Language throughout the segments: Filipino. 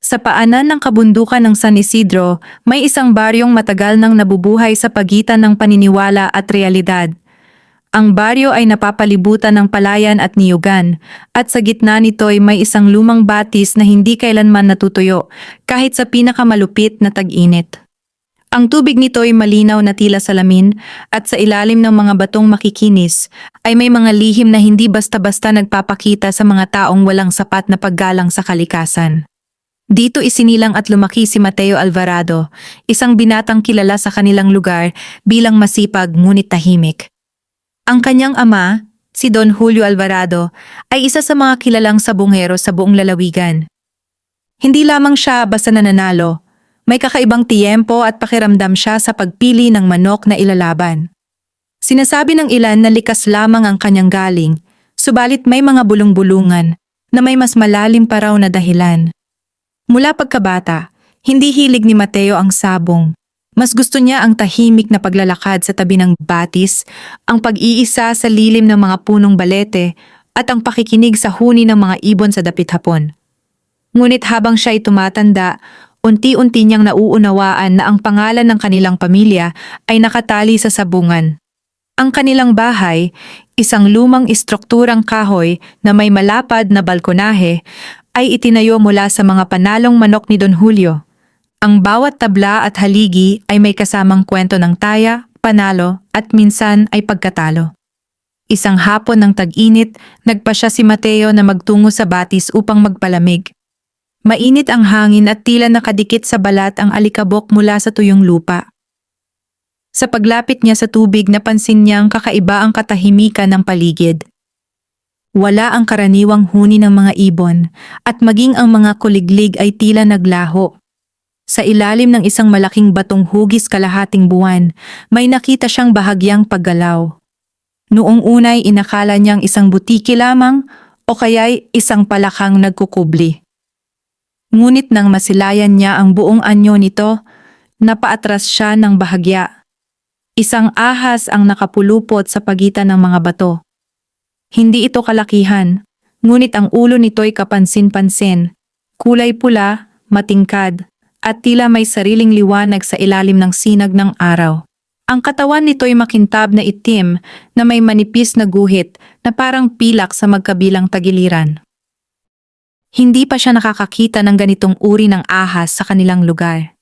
Sa paanan ng kabundukan ng San Isidro, may isang baryong matagal nang nabubuhay sa pagitan ng paniniwala at realidad. Ang baryo ay napapalibutan ng palayan at niyugan, at sa gitna nito'y may isang lumang batis na hindi kailanman natutuyo, kahit sa pinakamalupit na tag-init. Ang tubig nito'y malinaw na tila salamin, at sa ilalim ng mga batong makikinis, ay may mga lihim na hindi basta-basta nagpapakita sa mga taong walang sapat na paggalang sa kalikasan. Dito isinilang at lumaki si Mateo Alvarado, isang binatang kilala sa kanilang lugar bilang masipag ngunit tahimik. Ang kanyang ama, si Don Julio Alvarado, ay isa sa mga kilalang sabongero sa buong lalawigan. Hindi lamang siya basta nananalo, may kakaibang tiyempo at pakiramdam siya sa pagpili ng manok na ilalaban. Sinasabi ng ilan na likas lamang ang kanyang galing, subalit may mga bulong-bulungan na may mas malalim pa raw na dahilan. Mula pagkabata, hindi hilig ni Mateo ang sabong. Mas gusto niya ang tahimik na paglalakad sa tabi ng batis, ang pag-iisa sa lilim ng mga punong balete, at ang pakikinig sa huni ng mga ibon sa dapit hapon. Ngunit habang siya'y tumatanda, unti-unti niyang nauunawaan na ang pangalan ng kanilang pamilya ay nakatali sa sabungan. Ang kanilang bahay, isang lumang istrukturang kahoy na may malapad na balkonahe, ay itinayo mula sa mga panalong manok ni Don Julio. Ang bawat tabla at haligi ay may kasamang kwento ng taya, panalo at minsan ay pagkatalo. Isang hapon ng tag-init, nagpasya si Mateo na magtungo sa batis upang magpalamig. Mainit ang hangin at tila nakadikit sa balat ang alikabok mula sa tuyong lupa. Sa paglapit niya sa tubig, napansin niyang kakaiba ang katahimikan ng paligid. Wala ang karaniwang huni ng mga ibon at maging ang mga kuliglig ay tila naglaho. Sa ilalim ng isang malaking batong hugis kalahating buwan, may nakita siyang bahagyang paggalaw. Noong unay inakala niyang isang butiki lamang o kaya'y isang palakang nagkukubli. Ngunit nang masilayan niya ang buong anyo nito, napaatras siya ng bahagya. Isang ahas ang nakapulupot sa pagitan ng mga bato. Hindi ito kalakihan, ngunit ang ulo nito'y kapansin-pansin, kulay pula, matingkad, at tila may sariling liwanag sa ilalim ng sinag ng araw. Ang katawan nito'y makintab na itim na may manipis na guhit na parang pilak sa magkabilang tagiliran. Hindi pa siya nakakakita ng ganitong uri ng ahas sa kanilang lugar.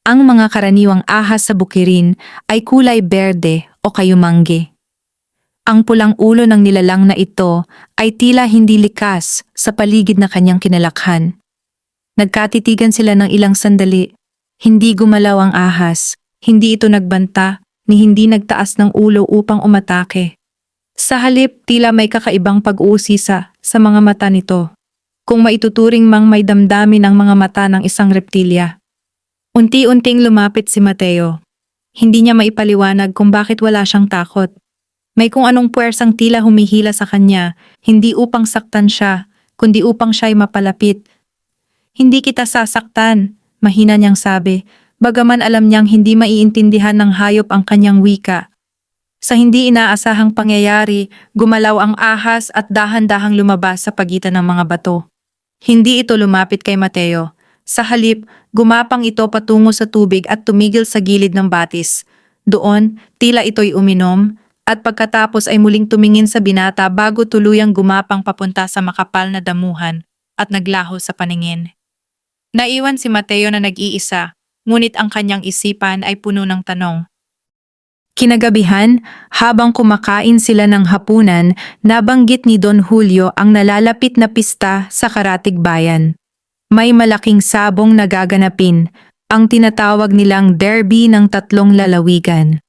Ang mga karaniwang ahas sa bukirin ay kulay berde o kayumangge. Ang pulang ulo ng nilalang na ito ay tila hindi likas sa paligid na kanyang kinalakhan. Nagkatitigan sila ng ilang sandali. Hindi gumalaw ang ahas, hindi ito nagbanta, ni hindi nagtaas ng ulo upang umatake. Sa halip, tila may kakaibang pag-uusisa sa mga mata nito. Kung maituturing mang may damdamin ang mga mata ng isang reptilya. Unti-unting lumapit si Mateo. Hindi niya maipaliwanag kung bakit wala siyang takot. May kung anong puwersang tila humihila sa kanya, hindi upang saktan siya, kundi upang siya'y mapalapit. Hindi kita sasaktan, mahina niyang sabi, bagaman alam niyang hindi maiintindihan ng hayop ang kanyang wika. Sa hindi inaasahang pangyayari, gumalaw ang ahas at dahan-dahang lumabas sa pagitan ng mga bato. Hindi ito lumapit kay Mateo. Sa halip, gumapang ito patungo sa tubig at tumigil sa gilid ng batis. Doon, tila ito'y uminom, at pagkatapos ay muling tumingin sa binata bago tuluyang gumapang papunta sa makapal na damuhan at naglaho sa paningin. Naiwan si Mateo na nag-iisa, ngunit ang kanyang isipan ay puno ng tanong. Kinagabihan, habang kumakain sila ng hapunan, nabanggit ni Don Julio ang nalalapit na pista sa Karatig Bayan. May malaking sabong na gaganapin, ang tinatawag nilang derby ng tatlong lalawigan.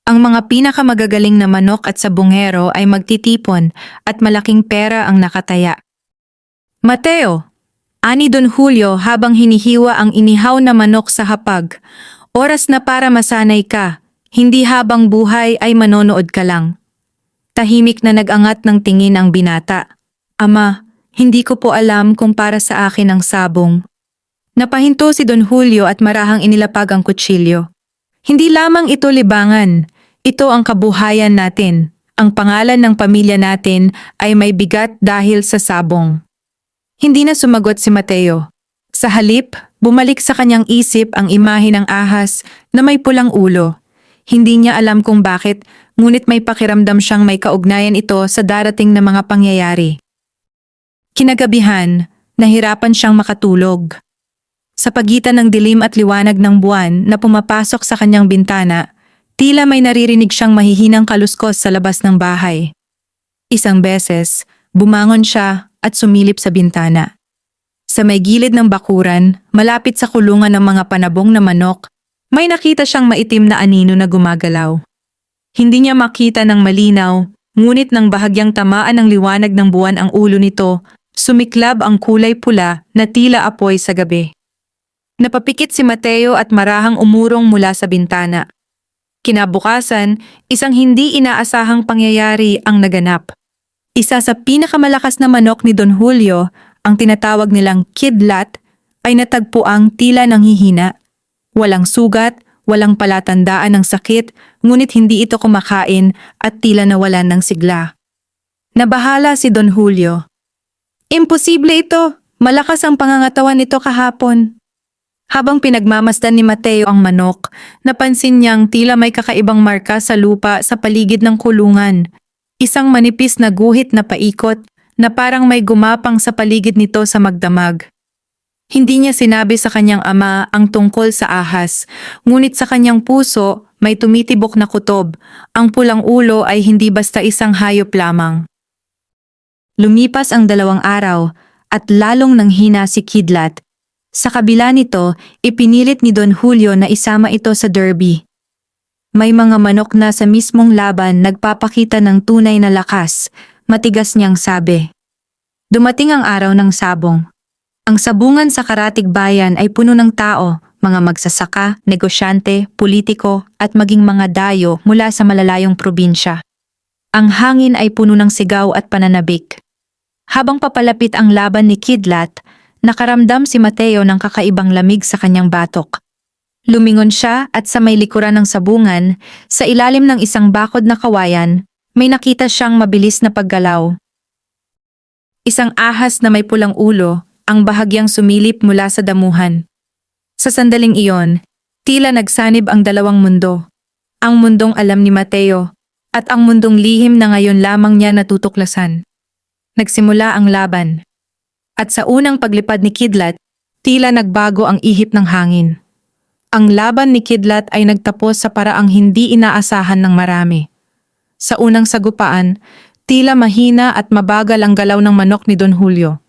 Ang mga pinakamagagaling na manok at sabongero ay magtitipon at malaking pera ang nakataya. Mateo! Ani Don Julio habang hinihiwa ang inihaw na manok sa hapag. Oras na para masanay ka, hindi habang buhay ay manonood ka lang. Tahimik na nag-angat ng tingin ang binata. Ama, hindi ko po alam kung para sa akin ang sabong. Napahinto si Don Julio at marahang inilapag ang kutsilyo. Hindi lamang ito libangan, ito ang kabuhayan natin. Ang pangalan ng pamilya natin ay may bigat dahil sa sabong. Hindi na sumagot si Mateo. Sa halip, bumalik sa kanyang isip ang imahe ng ahas na may pulang ulo. Hindi niya alam kung bakit, ngunit may pakiramdam siyang may kaugnayan ito sa darating na mga pangyayari. Kinagabihan, nahirapan siyang makatulog. Sa pagitan ng dilim at liwanag ng buwan na pumapasok sa kanyang bintana, tila may naririnig siyang mahihinang kaluskos sa labas ng bahay. Isang beses, bumangon siya at sumilip sa bintana. Sa may gilid ng bakuran, malapit sa kulungan ng mga panabong na manok, may nakita siyang maitim na anino na gumagalaw. Hindi niya makita ng malinaw, ngunit nang bahagyang tamaan ng liwanag ng buwan ang ulo nito, sumiklab ang kulay pula na tila apoy sa gabi. Napapikit si Mateo at marahang umurong mula sa bintana. Kinabukasan, isang hindi inaasahang pangyayari ang naganap. Isa sa pinakamalakas na manok ni Don Julio, ang tinatawag nilang kidlat, ay natagpuang tila nanghihina. Walang sugat, walang palatandaan ng sakit, ngunit hindi ito kumakain at tila nawalan ng sigla. Nabahala si Don Julio. Imposible ito, malakas ang pangangatawan nito kahapon. Habang pinagmamasdan ni Mateo ang manok, napansin niyang tila may kakaibang marka sa lupa sa paligid ng kulungan. Isang manipis na guhit na paikot na parang may gumapang sa paligid nito sa magdamag. Hindi niya sinabi sa kanyang ama ang tungkol sa ahas, ngunit sa kanyang puso may tumitibok na kutob. Ang pulang ulo ay hindi basta isang hayop lamang. Lumipas ang 2 araw at lalong nanghina si Kidlat. Sa kabila nito, ipinilit ni Don Julio na isama ito sa derby. May mga manok na sa mismong laban nagpapakita ng tunay na lakas, matigas niyang sabi. Dumating ang araw ng sabong. Ang sabungan sa Karatig Bayan ay puno ng tao, mga magsasaka, negosyante, politiko at maging mga dayo mula sa malalayong probinsya. Ang hangin ay puno ng sigaw at pananabik. Habang papalapit ang laban ni Kidlat, nakaramdam si Mateo ng kakaibang lamig sa kanyang batok. Lumingon siya at sa may likuran ng sabungan, sa ilalim ng isang bakod na kawayan, may nakita siyang mabilis na paggalaw. Isang ahas na may pulang ulo, ang bahagyang sumilip mula sa damuhan. Sa sandaling iyon, tila nagsanib ang 2 mundo. Ang mundong alam ni Mateo, at ang mundong lihim na ngayon lamang niya natutuklasan. Nagsimula ang laban. At sa unang paglipad ni Kidlat, tila nagbago ang ihip ng hangin. Ang laban ni Kidlat ay nagtapos sa paraang hindi inaasahan ng marami. Sa unang sagupaan, tila mahina at mabagal ang galaw ng manok ni Don Julio.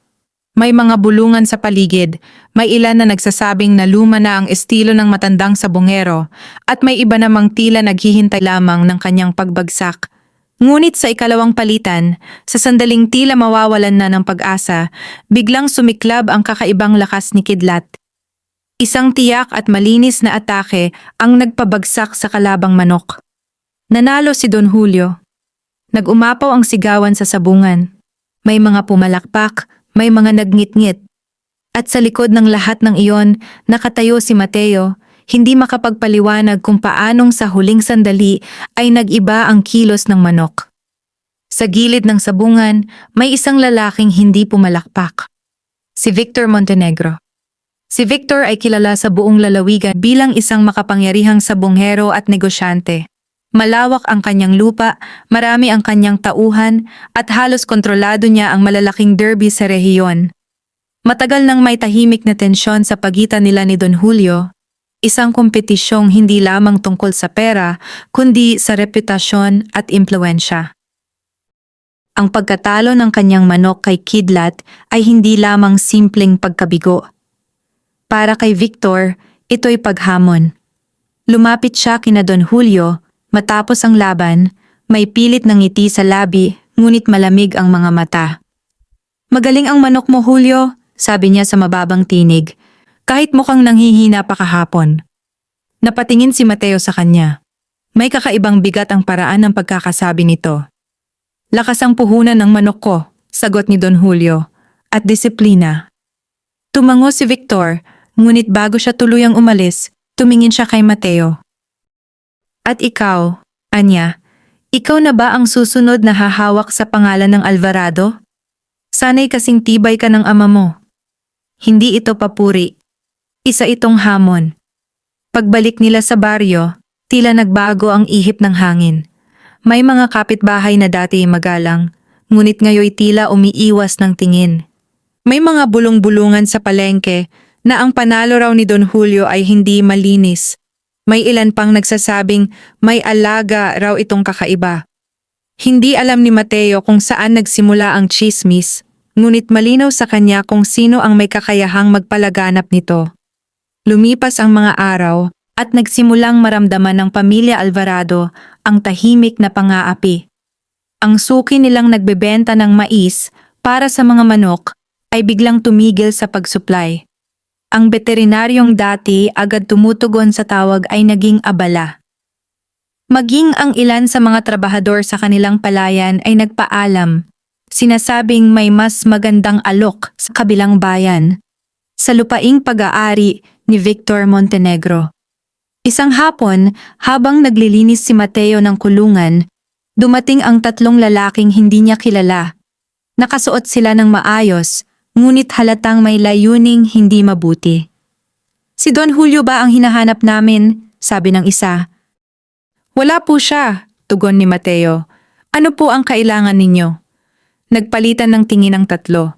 May mga bulungan sa paligid, may ilan na nagsasabing na luma na ang estilo ng matandang sabongero, at may iba namang tila naghihintay lamang ng kanyang pagbagsak. Ngunit sa ikalawang palitan, sa sandaling tila mawawalan na ng pag-asa, biglang sumiklab ang kakaibang lakas ni Kidlat. Isang tiyak at malinis na atake ang nagpabagsak sa kalabang manok. Nanalo si Don Julio. Nag-umapaw ang sigawan sa sabungan. May mga pumalakpak, may mga nagngit-ngit. At sa likod ng lahat ng iyon, nakatayo si Mateo, hindi makapagpaliwanag kung paanong sa huling sandali ay nag-iba ang kilos ng manok. Sa gilid ng sabungan, may isang lalaking hindi pumalakpak. Si Victor Montenegro. Si Victor ay kilala sa buong lalawigan bilang isang makapangyarihang sabonghero at negosyante. Malawak ang kanyang lupa, marami ang kanyang tauhan, at halos kontrolado niya ang malalaking derby sa rehiyon. Matagal nang may tahimik na tensyon sa pagitan nila ni Don Julio, isang kompetisyong hindi lamang tungkol sa pera, kundi sa reputasyon at impluwensya. Ang pagkatalo ng kanyang manok kay Kidlat ay hindi lamang simpleng pagkabigo. Para kay Victor, ito'y paghamon. Lumapit siya kina Don Julio, matapos ang laban, may pilit ng ngiti sa labi, ngunit malamig ang mga mata. Magaling ang manok mo, Julio, sabi niya sa mababang tinig, kahit mukhang nanghihina pa kahapon. Napatingin si Mateo sa kanya. May kakaibang bigat ang paraan ng pagkakasabi nito. Lakas ang puhunan ng manok ko, sagot ni Don Julio, at disiplina. Tumango si Victor, ngunit bago siya tuluyang umalis, tumingin siya kay Mateo. At ikaw, Anya, ikaw na ba ang susunod na hahawak sa pangalan ng Alvarado? Sana'y kasing tibay ka ng ama mo. Hindi ito papuri. Isa itong hamon. Pagbalik nila sa baryo, tila nagbago ang ihip ng hangin. May mga kapitbahay na dati magalang, ngunit ngayoy tila umiiwas ng tingin. May mga bulong-bulungan sa palengke na ang panalo raw ni Don Julio ay hindi malinis. May ilan pang nagsasabing may alaga raw itong kakaiba. Hindi alam ni Mateo kung saan nagsimula ang chismis, ngunit malinaw sa kanya kung sino ang may kakayahang magpalaganap nito. Lumipas ang mga araw at nagsimulang maramdaman ng pamilya Alvarado ang tahimik na pang-aapi. Ang suki nilang nagbebenta ng mais para sa mga manok ay biglang tumigil sa pagsupply. Ang veterinaryong dati agad tumutugon sa tawag ay naging abala. Maging ang ilan sa mga trabahador sa kanilang palayan ay nagpaalam, sinasabing may mas magandang alok sa kabilang bayan, sa lupaing pag-aari ni Victor Montenegro. Isang hapon, habang naglilinis si Mateo ng kulungan, dumating ang tatlong lalaking hindi niya kilala. Nakasuot sila ng maayos, ngunit halatang may layuning hindi mabuti. "Si Don Julio ba ang hinahanap namin?" sabi ng isa. "Wala po siya," tugon ni Mateo. "Ano po ang kailangan ninyo?" Nagpalitan ng tingin ang tatlo.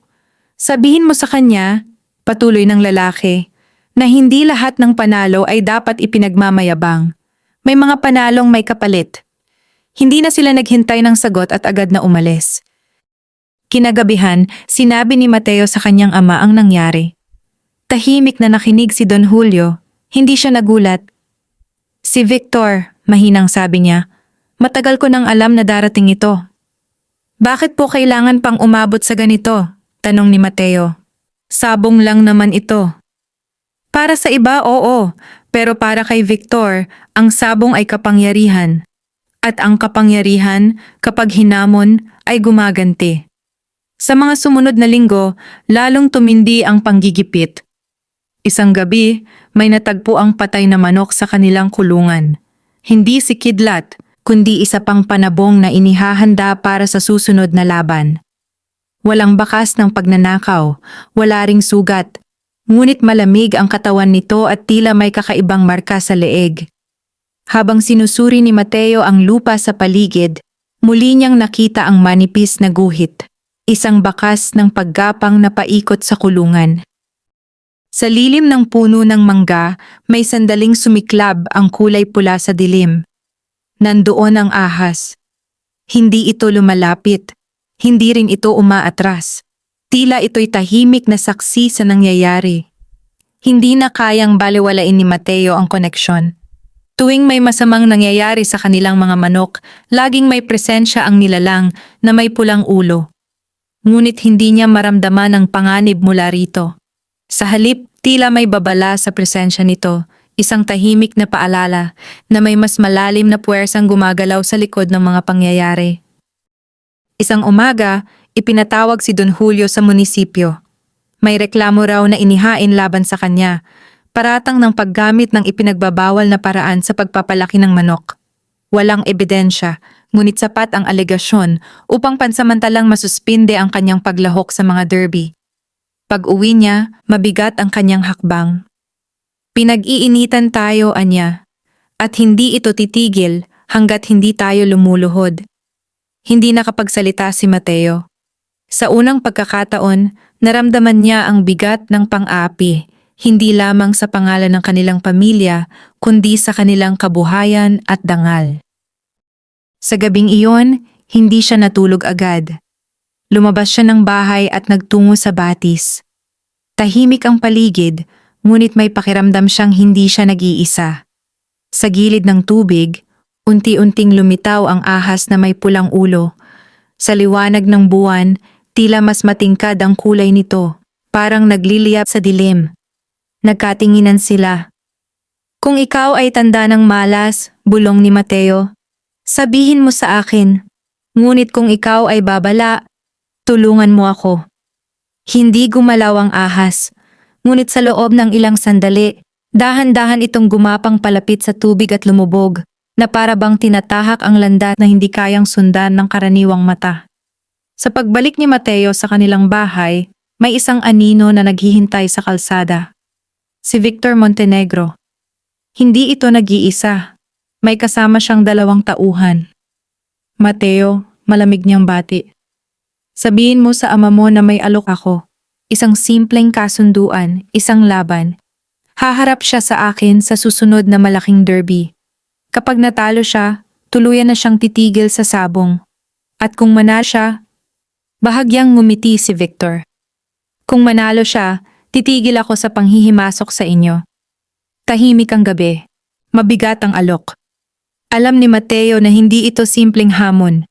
"Sabihin mo sa kanya," patuloy ng lalaki, "na hindi lahat ng panalo ay dapat ipinagmamayabang. May mga panalong may kapalit." Hindi na sila naghintay ng sagot at agad na umalis. Kinagabihan, sinabi ni Mateo sa kanyang ama ang nangyari. Tahimik na nakinig si Don Julio, hindi siya nagulat. "Si Victor," mahinang sabi niya, "matagal ko nang alam na darating ito." "Bakit po kailangan pang umabot sa ganito?" tanong ni Mateo. "Sabong lang naman ito." "Para sa iba, oo, pero para kay Victor, ang sabong ay kapangyarihan. At ang kapangyarihan, kapag hinamon, ay gumaganti." Sa mga sumunod na linggo, lalong tumindi ang panggigipit. Isang gabi, may natagpo ang patay na manok sa kanilang kulungan. Hindi si kidlat, kundi isa pang panabong na inihahanda para sa susunod na laban. Walang bakas ng pagnanakaw, wala ring sugat, ngunit malamig ang katawan nito at tila may kakaibang marka sa leeg. Habang sinusuri ni Mateo ang lupa sa paligid, muli niyang nakita ang manipis na guhit, isang bakas ng paggapang na paikot sa kulungan. Sa lilim ng puno ng mangga, may sandaling sumiklab ang kulay pula sa dilim. Nandoon ang ahas. Hindi ito lumalapit, hindi rin ito umaatras. Tila ito'y tahimik na saksi sa nangyayari. Hindi na kayang balewalain ni Mateo ang koneksyon. Tuwing may masamang nangyayari sa kanilang mga manok, laging may presensya ang nilalang na may pulang ulo. Ngunit hindi niya maramdaman ang panganib mula rito. Sa halip, tila may babala sa presensya nito, isang tahimik na paalala na may mas malalim na puwersang gumagalaw sa likod ng mga pangyayari. Isang umaga, ipinatawag si Don Julio sa munisipyo. May reklamo raw na inihain laban sa kanya, paratang ng paggamit ng ipinagbabawal na paraan sa pagpapalaki ng manok. Walang ebidensya, ngunit sapat ang alegasyon upang pansamantalang masuspinde ang kanyang paglahok sa mga derby. Pag-uwi niya, mabigat ang kanyang hakbang. "Pinag-iinitan tayo, anya, at hindi ito titigil hanggat hindi tayo lumuluhod." Hindi nakapagsalita si Mateo. Sa unang pagkakataon, naramdaman niya ang bigat ng pang-aapi, hindi lamang sa pangalan ng kanilang pamilya, kundi sa kanilang kabuhayan at dangal. Sa gabing iyon, hindi siya natulog agad. Lumabas siya ng bahay at nagtungo sa batis. Tahimik ang paligid, ngunit may pakiramdam siyang hindi siya nag-iisa. Sa gilid ng tubig, unti-unting lumitaw ang ahas na may pulang ulo. Sa liwanag ng buwan, tila mas matingkad ang kulay nito, parang nagliliyap sa dilim. Nagkatinginan sila. "Kung ikaw ay tanda ng malas," bulong ni Mateo, "sabihin mo sa akin. Ngunit kung ikaw ay babala, tulungan mo ako." Hindi gumalaw ang ahas, ngunit sa loob ng ilang sandali, dahan-dahan itong gumapang palapit sa tubig at lumubog, na para bang tinatahak ang landas na hindi kayang sundan ng karaniwang mata. Sa pagbalik ni Mateo sa kanilang bahay, May isang anino na naghihintay sa kalsada. Si Victor Montenegro. Hindi ito nag-iisa. May kasama siyang 2 tauhan. Mateo, malamig niyang bati. Sabihin mo sa ama mo na may alok ako. Isang simpleng kasunduan, isang laban. Haharap siya sa akin sa susunod na malaking derby. Kapag natalo siya, tuluyan na siyang titigil sa sabong. At kung manalo siya, bahagyang ngumiti si Victor. Kung manalo siya, titigil ako sa panghihimasok sa inyo. Tahimik ang gabi. Mabigat ang alok. Alam ni Mateo na hindi ito simpleng hamon.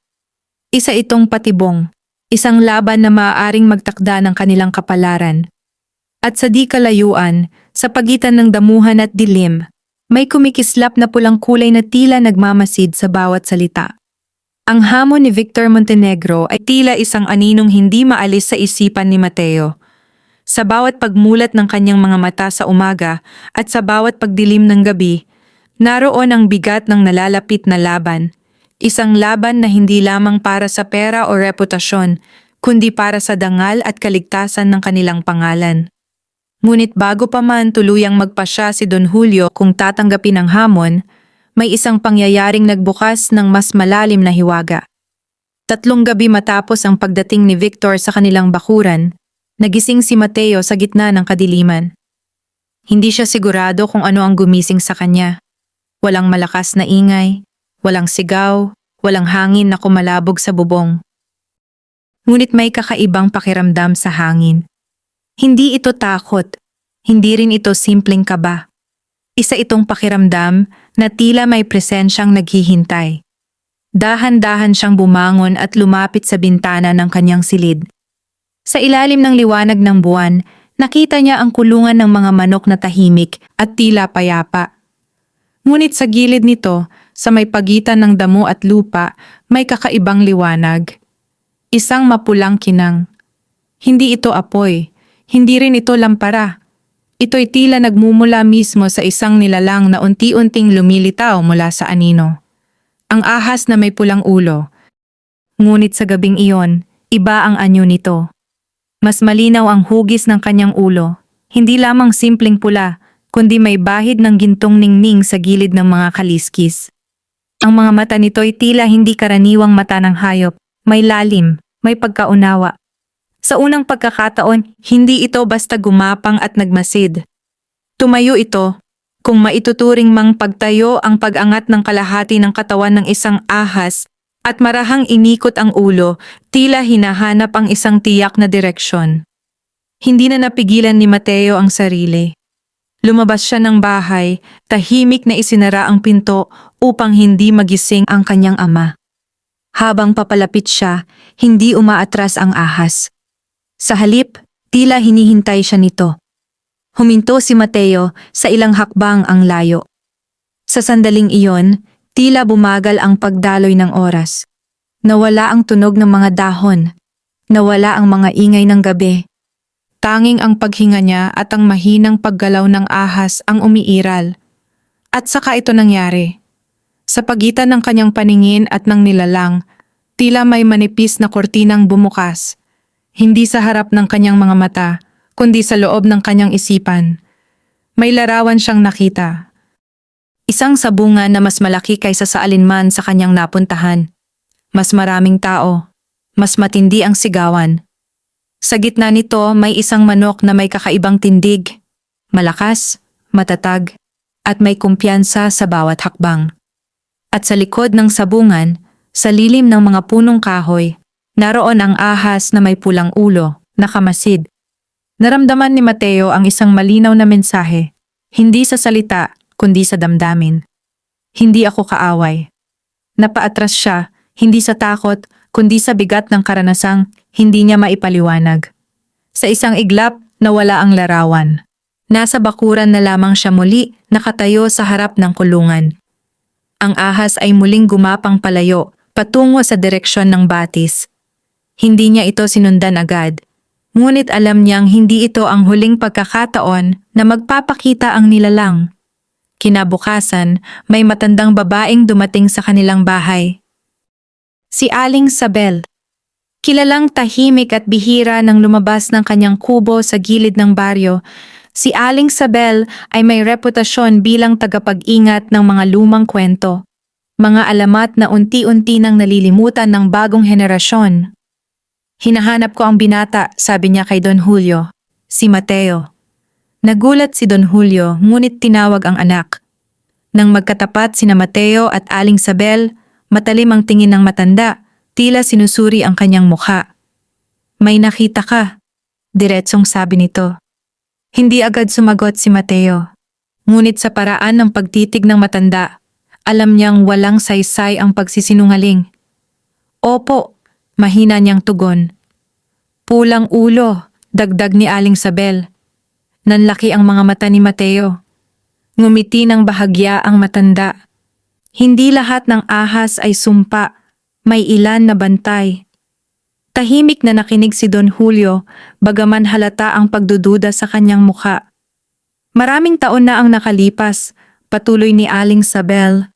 Isa itong patibong. Isang laban na maaaring magtakda ng kanilang kapalaran. At sa di kalayuan, sa pagitan ng damuhan at dilim, may kumikislap na pulang kulay na tila nagmamasid sa bawat salita. Ang hamon ni Victor Montenegro ay tila isang aninong hindi maalis sa isipan ni Mateo. Sa bawat pagmulat ng kanyang mga mata sa umaga at sa bawat pagdilim ng gabi, naroon ang bigat ng nalalapit na laban. Isang laban na hindi lamang para sa pera o reputasyon, kundi para sa dangal at kaligtasan ng kanilang pangalan. Ngunit bago pa man tuluyang magpasya si Don Julio kung tatanggapin ang hamon, may isang pangyayaring nagbukas ng mas malalim na hiwaga. 3 gabi matapos ang pagdating ni Victor sa kanilang bakuran, nagising si Mateo sa gitna ng kadiliman. Hindi siya sigurado kung ano ang gumising sa kanya. Walang malakas na ingay, walang sigaw, walang hangin na kumalabog sa bubong. Ngunit may kakaibang pakiramdam sa hangin. Hindi ito takot, hindi rin ito simpleng kaba. Isa itong pakiramdam na tila may presensyang naghihintay. Dahan-dahan siyang bumangon at lumapit sa bintana ng kanyang silid. Sa ilalim ng liwanag ng buwan, nakita niya ang kulungan ng mga manok na tahimik at tila payapa. Ngunit sa gilid nito, sa may pagitan ng damo at lupa, may kakaibang liwanag. Isang mapulang kinang. Hindi ito apoy, hindi rin ito lampara. Ito'y tila nagmumula mismo sa isang nilalang na unti-unting lumilitaw mula sa anino. Ang ahas na may pulang ulo. Ngunit sa gabing iyon, iba ang anyo nito. Mas malinaw ang hugis ng kanyang ulo, hindi lamang simpleng pula, kundi may bahid ng gintong ningning sa gilid ng mga kaliskis. Ang mga mata nito'y tila hindi karaniwang mata ng hayop, may lalim, may pagkaunawa. Sa unang pagkakataon, hindi ito basta gumapang at nagmasid. Tumayo ito, kung maituturing mang pagtayo ang pag-angat ng kalahati ng katawan ng isang ahas, at marahang inikot ang ulo, tila hinahanap ang isang tiyak na direksyon. Hindi na napigilan ni Mateo ang sarili. Lumabas siya ng bahay, tahimik na isinara ang pinto upang hindi magising ang kanyang ama. Habang papalapit siya, hindi umaatras ang ahas. Sa halip, tila hinihintay siya nito. Huminto si Mateo sa ilang hakbang ang layo. Sa sandaling iyon, tila bumagal ang pagdaloy ng oras. Nawala ang tunog ng mga dahon. Nawala ang mga ingay ng gabi. Tanging ang paghinga niya at ang mahinang paggalaw ng ahas ang umiiral. At saka ito nangyari. Sa pagitan ng kanyang paningin at ng nilalang, tila may manipis na kortinang bumukas. Hindi sa harap ng kanyang mga mata, kundi sa loob ng kanyang isipan. May larawan siyang nakita. Isang sabungan na mas malaki kaysa sa alinman sa kanyang napuntahan. Mas maraming tao. Mas matindi ang sigawan. Sa gitna nito may isang manok na may kakaibang tindig. Malakas, matatag, at may kumpiyansa sa bawat hakbang. At sa likod ng sabungan, sa lilim ng mga punong kahoy, naroon ang ahas na may pulang ulo, nakamasid. Naramdaman ni Mateo ang isang malinaw na mensahe. Hindi sa salita, kundi sa damdamin. Hindi ako kaaway. Napaatras siya, hindi sa takot, kundi sa bigat ng karanasang hindi niya maipaliwanag. Sa isang iglap, nawala ang larawan. Nasa bakuran na lamang siya muli, nakatayo sa harap ng kulungan. Ang ahas ay muling gumapang palayo, patungo sa direksyon ng batis. Hindi niya ito sinundan agad. Ngunit alam niyang hindi ito ang huling pagkakataon na magpapakita ang nilalang. Kinabukasan, may matandang babaeng dumating sa kanilang bahay. Si Aling Sabel. Kilalang tahimik at bihira nang lumabas ng kanyang kubo sa gilid ng baryo, si Aling Sabel ay may reputasyon bilang tagapag-ingat ng mga lumang kwento. Mga alamat na unti-unti nang nalilimutan ng bagong henerasyon. Hinahanap ko ang binata, sabi niya kay Don Julio. Si Mateo. Nagulat si Don Julio, ngunit tinawag ang anak. Nang magkatapat sina Mateo at Aling Sabel, matalim ang tingin ng matanda, tila sinusuri ang kanyang mukha. May nakita ka, diretsong sabi nito. Hindi agad sumagot si Mateo. Ngunit sa paraan ng pagtitig ng matanda, alam niyang walang saysay ang pagsisinungaling. Opo, mahina niyang tugon. Pulang ulo, dagdag ni Aling Sabel. Nanlaki ang mga mata ni Mateo. Ngumiti ng bahagya ang matanda. Hindi lahat ng ahas ay sumpa, may ilan na bantay. Tahimik na nakinig si Don Julio, bagaman halata ang pagdududa sa kanyang mukha. Maraming taon na ang nakalipas, patuloy ni Aling Sabel.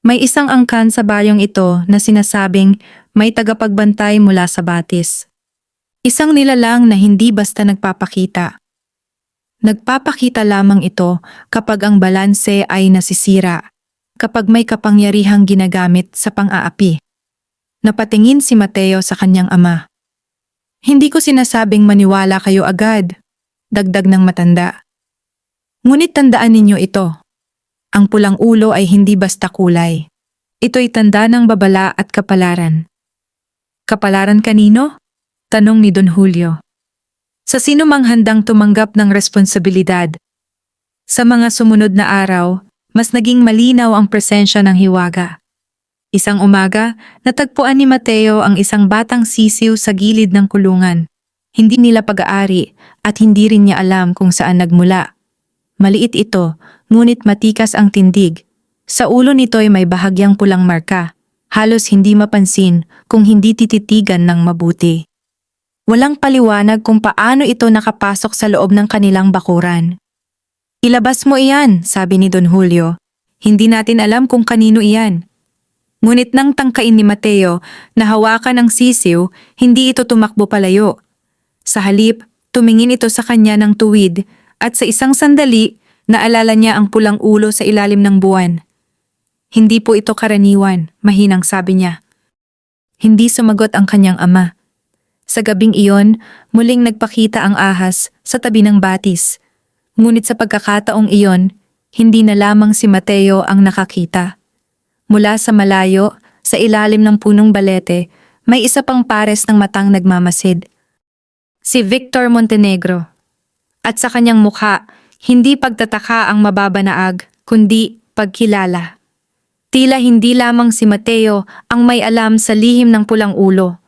May isang angkan sa bayong ito na sinasabing may tagapagbantay mula sa batis. Isang nilalang na hindi basta nagpapakita. Nagpapakita lamang ito kapag ang balanse ay nasisira, kapag may kapangyarihang ginagamit sa pang-aapi. Napatingin si Mateo sa kanyang ama. Hindi ko sinasabing maniwala kayo agad, dagdag ng matanda. Ngunit tandaan ninyo ito. Ang pulang ulo ay hindi basta kulay. Ito'y tanda ng babala at kapalaran. Kapalaran kanino? Tanong ni Don Julio. Sa sino mang handang tumanggap ng responsibilidad. Sa mga sumunod na araw, mas naging malinaw ang presensya ng hiwaga. Isang umaga, natagpuan ni Mateo ang isang batang sisiw sa gilid ng kulungan. Hindi nila pag-aari at hindi rin niya alam kung saan nagmula. Maliit ito, ngunit matikas ang tindig. Sa ulo nito'y may bahagyang pulang marka. Halos hindi mapansin kung hindi tititigan ng mabuti. Walang paliwanag kung paano ito nakapasok sa loob ng kanilang bakuran. Ilabas mo iyan, sabi ni Don Julio. Hindi natin alam kung kanino iyan. Ngunit nang tangkain ni Mateo na hawakan ang sisiw, hindi ito tumakbo palayo. Sa halip, tumingin ito sa kanya ng tuwid at sa isang sandali, naalala niya ang pulang ulo sa ilalim ng buwan. Hindi po ito karaniwan, mahinang sabi niya. Hindi sumagot ang kanyang ama. Sa gabing iyon, muling nagpakita ang ahas sa tabi ng batis. Ngunit sa pagkakataong iyon, hindi na lamang si Mateo ang nakakita. Mula sa malayo, sa ilalim ng punong balete, may isa pang pares ng matang nagmamasid. Si Victor Montenegro. At sa kanyang mukha, hindi pagtataka ang mababanaag, kundi pagkilala. Tila hindi lamang si Mateo ang may alam sa lihim ng pulang ulo.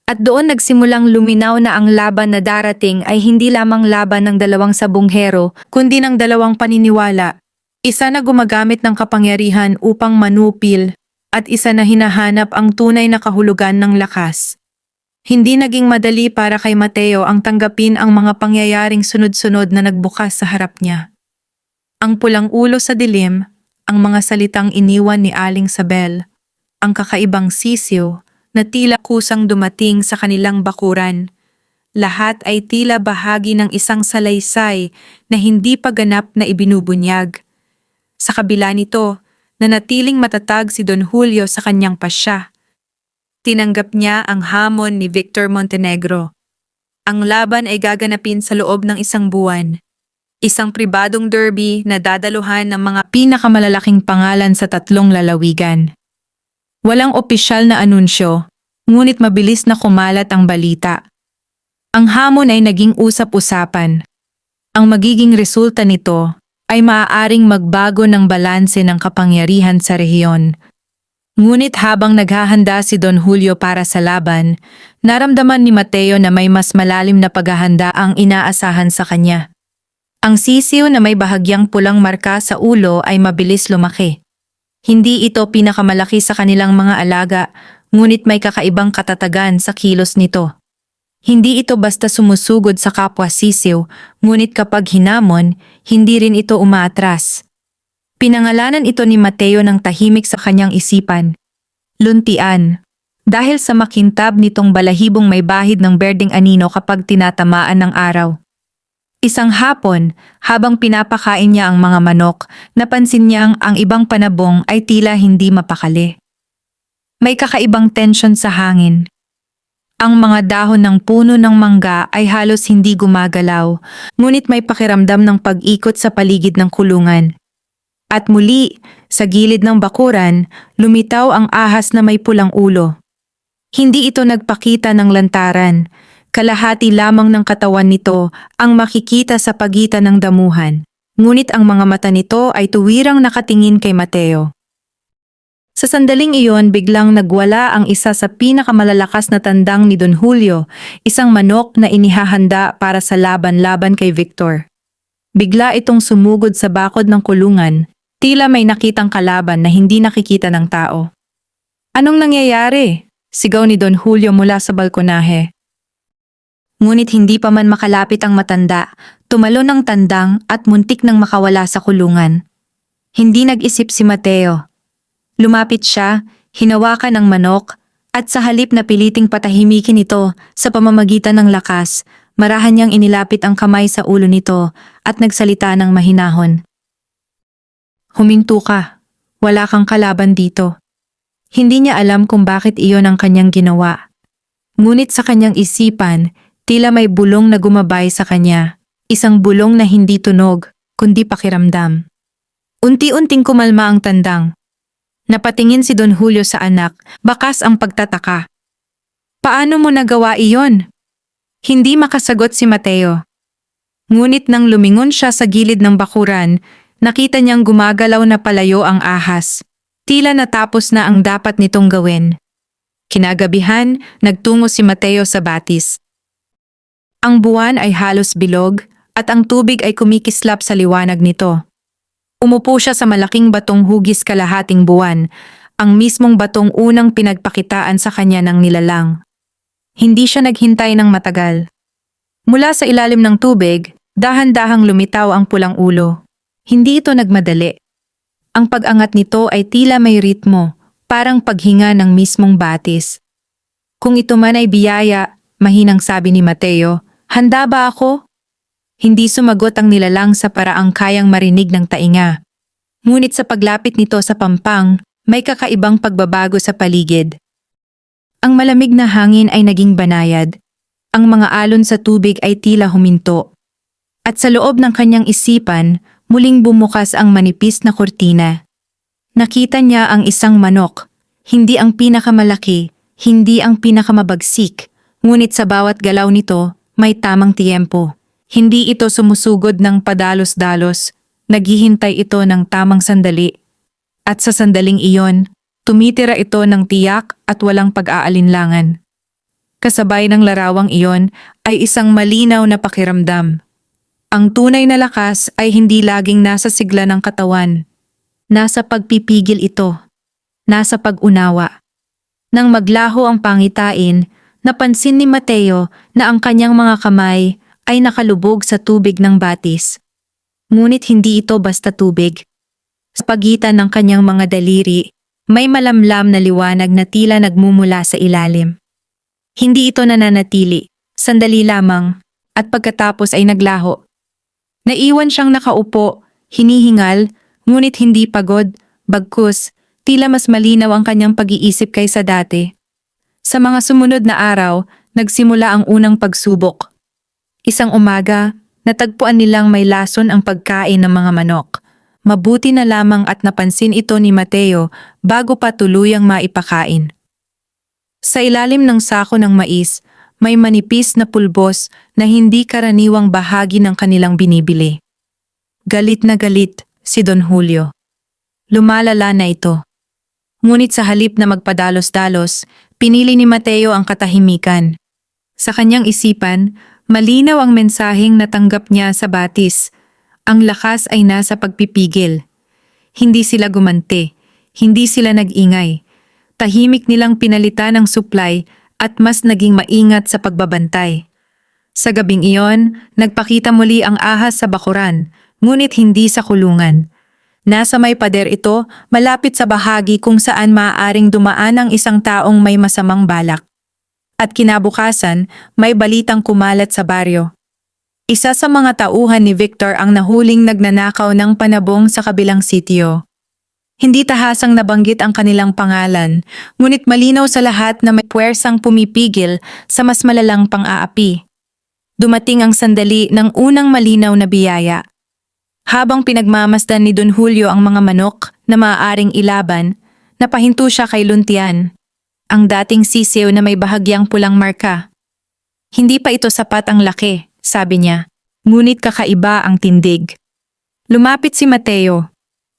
At doon nagsimulang luminaw na ang laban na darating ay hindi lamang laban ng dalawang sabunghero, kundi ng dalawang paniniwala. Isa na gumagamit ng kapangyarihan upang manupil at isa na hinahanap ang tunay na kahulugan ng lakas. Hindi naging madali para kay Mateo ang tanggapin ang mga pangyayaring sunod-sunod na nagbukas sa harap niya. Ang pulang ulo sa dilim, ang mga salitang iniwan ni Aling Sabel, ang kakaibang sisiw na tila kusang dumating sa kanilang bakuran. Lahat ay tila bahagi ng isang salaysay na hindi pa ganap na ibinubunyag. Sa kabila nito, nanatiling matatag si Don Julio sa kanyang pasya. Tinanggap niya ang hamon ni Victor Montenegro. Ang laban ay gaganapin sa loob ng isang buwan. Isang pribadong derby na dadaluhan ng mga pinakamalalaking pangalan sa tatlong lalawigan. Walang opisyal na anunsyo, ngunit mabilis na kumalat ang balita. Ang hamon ay naging usap-usapan. Ang magiging resulta nito ay maaaring magbago ng balanse ng kapangyarihan sa rehiyon. Ngunit habang naghahanda si Don Julio para sa laban, naramdaman ni Mateo na may mas malalim na paghahanda ang inaasahan sa kanya. Ang sisiw na may bahagyang pulang marka sa ulo ay mabilis lumaki. Hindi ito pinakamalaki sa kanilang mga alaga, ngunit may kakaibang katatagan sa kilos nito. Hindi ito basta sumusugod sa kapwa sisiw, ngunit kapag hinamon, hindi rin ito umaatras. Pinangalanan ito ni Mateo ng tahimik sa kanyang isipan. Luntian. dahil sa makintab nitong balahibong may bahid ng berdeng anino kapag tinatamaan ng araw. Isang hapon, habang pinapakain niya ang mga manok, napansin niyang ang ibang panabong ay tila hindi mapakali. May kakaibang tensyon sa hangin. Ang mga dahon ng puno ng mangga ay halos hindi gumagalaw, ngunit may pakiramdam ng pag-ikot sa paligid ng kulungan. At muli, sa gilid ng bakuran, lumitaw ang ahas na may pulang ulo. Hindi ito nagpakita ng lantaran. Kalahati lamang ng katawan nito ang makikita sa pagitan ng damuhan. Ngunit ang mga mata nito ay tuwirang nakatingin kay Mateo. Sa sandaling iyon, biglang nagwala ang isa sa pinakamalalakas na tandang ni Don Julio, isang manok na inihahanda para sa laban-laban kay Victor. Bigla itong sumugod sa bakod ng kulungan, tila may nakitang kalaban na hindi nakikita ng tao. "Anong nangyayari?" Sigaw ni Don Julio mula sa balkonahe. Ngunit hindi pa man makalapit ang matanda, tumalon ang tandang at muntik nang makawala sa kulungan. Hindi nag-isip si Mateo. Lumapit siya, hinawakan ang manok, at sa halip na piliting patahimikin ito sa pamamagitan ng lakas, marahan niyang inilapit ang kamay sa ulo nito at nagsalita ng mahinahon. "Huminto ka. Wala kang kalaban dito." Hindi niya alam kung bakit iyon ang kanyang ginawa. Ngunit sa kanyang isipan, tila may bulong na gumabay sa kanya. Isang bulong na hindi tunog, kundi pakiramdam. Unti-unting kumalma ang tandang. Napatingin si Don Julio sa anak, bakas ang pagtataka. "Paano mo nagawa iyon?" Hindi makasagot si Mateo. Ngunit nang lumingon siya sa gilid ng bakuran, nakita niyang gumagalaw na palayo ang ahas. Tila natapos na ang dapat nitong gawin. Kinagabihan, nagtungo si Mateo sa batis. Ang buwan ay halos bilog at ang tubig ay kumikislap sa liwanag nito. Umupo siya sa malaking batong hugis kalahating buwan, ang mismong batong unang pinagpakitaan sa kanya ng nilalang. Hindi siya naghintay ng matagal. Mula sa ilalim ng tubig, dahan-dahang lumitaw ang pulang ulo. Hindi ito nagmadali. Ang pag-angat nito ay tila may ritmo, parang paghinga ng mismong batis. "Kung ito man ay biyaya," mahinang sabi ni Mateo, "handa ba ako?" Hindi sumagot ang nilalang sa paraang kayang marinig ng tainga. Ngunit sa paglapit nito sa pampang, may kakaibang pagbabago sa paligid. Ang malamig na hangin ay naging banayad. Ang mga alon sa tubig ay tila huminto. At sa loob ng kanyang isipan, muling bumukas ang manipis na kurtina. Nakita niya ang isang manok, hindi ang pinakamalaki, hindi ang pinakamabagsik, ngunit sa bawat galaw nito, may tamang tiyempo. Hindi ito sumusugod ng padalos-dalos, naghihintay ito ng tamang sandali. At sa sandaling iyon, tumitira ito ng tiyak at walang pag-aalinlangan. Kasabay ng larawang iyon ay isang malinaw na pakiramdam. Ang tunay na lakas ay hindi laging nasa sigla ng katawan. Nasa pagpipigil ito. Nasa pag-unawa. Nang maglaho ang pangitain, napansin ni Mateo na ang kanyang mga kamay ay nakalubog sa tubig ng batis. Ngunit hindi ito basta tubig. Sa pagitan ng kanyang mga daliri, may malamlam na liwanag na tila nagmumula sa ilalim. Hindi ito nananatili, sandali lamang, at pagkatapos ay naglaho. Naiwan siyang nakaupo, hinihingal, ngunit hindi pagod, bagkus, tila mas malinaw ang kanyang pag-iisip kaysa dati. Sa mga sumunod na araw, nagsimula ang unang pagsubok. Isang umaga, natagpuan nilang may lason ang pagkain ng mga manok. Mabuti na lamang at napansin ito ni Mateo bago pa tuluyang maipakain. Sa ilalim ng sako ng mais, may manipis na pulbos na hindi karaniwang bahagi ng kanilang binibili. Galit na galit si Don Julio. Lumalala na ito. Ngunit sa halip na magpadalos-dalos, pinili ni Mateo ang katahimikan. Sa kanyang isipan, malinaw ang mensaheng natanggap niya sa batis. Ang lakas ay nasa pagpipigil. Hindi sila gumanti, hindi sila nag-ingay. Tahimik nilang pinalitan ng supply at mas naging maingat sa pagbabantay. Sa gabing iyon, nagpakita muli ang ahas sa bakuran, ngunit hindi sa kulungan. Nasa may pader ito, malapit sa bahagi kung saan maaaring dumaan ang isang taong may masamang balak. At kinabukasan, may balitang kumalat sa baryo. Isa sa mga tauhan ni Victor ang nahuling nagnanakaw ng panabong sa kabilang sitio. Hindi tahasang nabanggit ang kanilang pangalan, ngunit malinaw sa lahat na may puwersang pumipigil sa mas malalang pang-aapi. Dumating ang sandali ng unang malinaw na biyaya. Habang pinagmamasdan ni Don Julio ang mga manok na maaaring ilaban, napahinto siya kay Luntian, ang dating sisiw na may bahagyang pulang marka. Hindi pa ito sapat ang laki, sabi niya, ngunit kakaiba ang tindig. Lumapit si Mateo.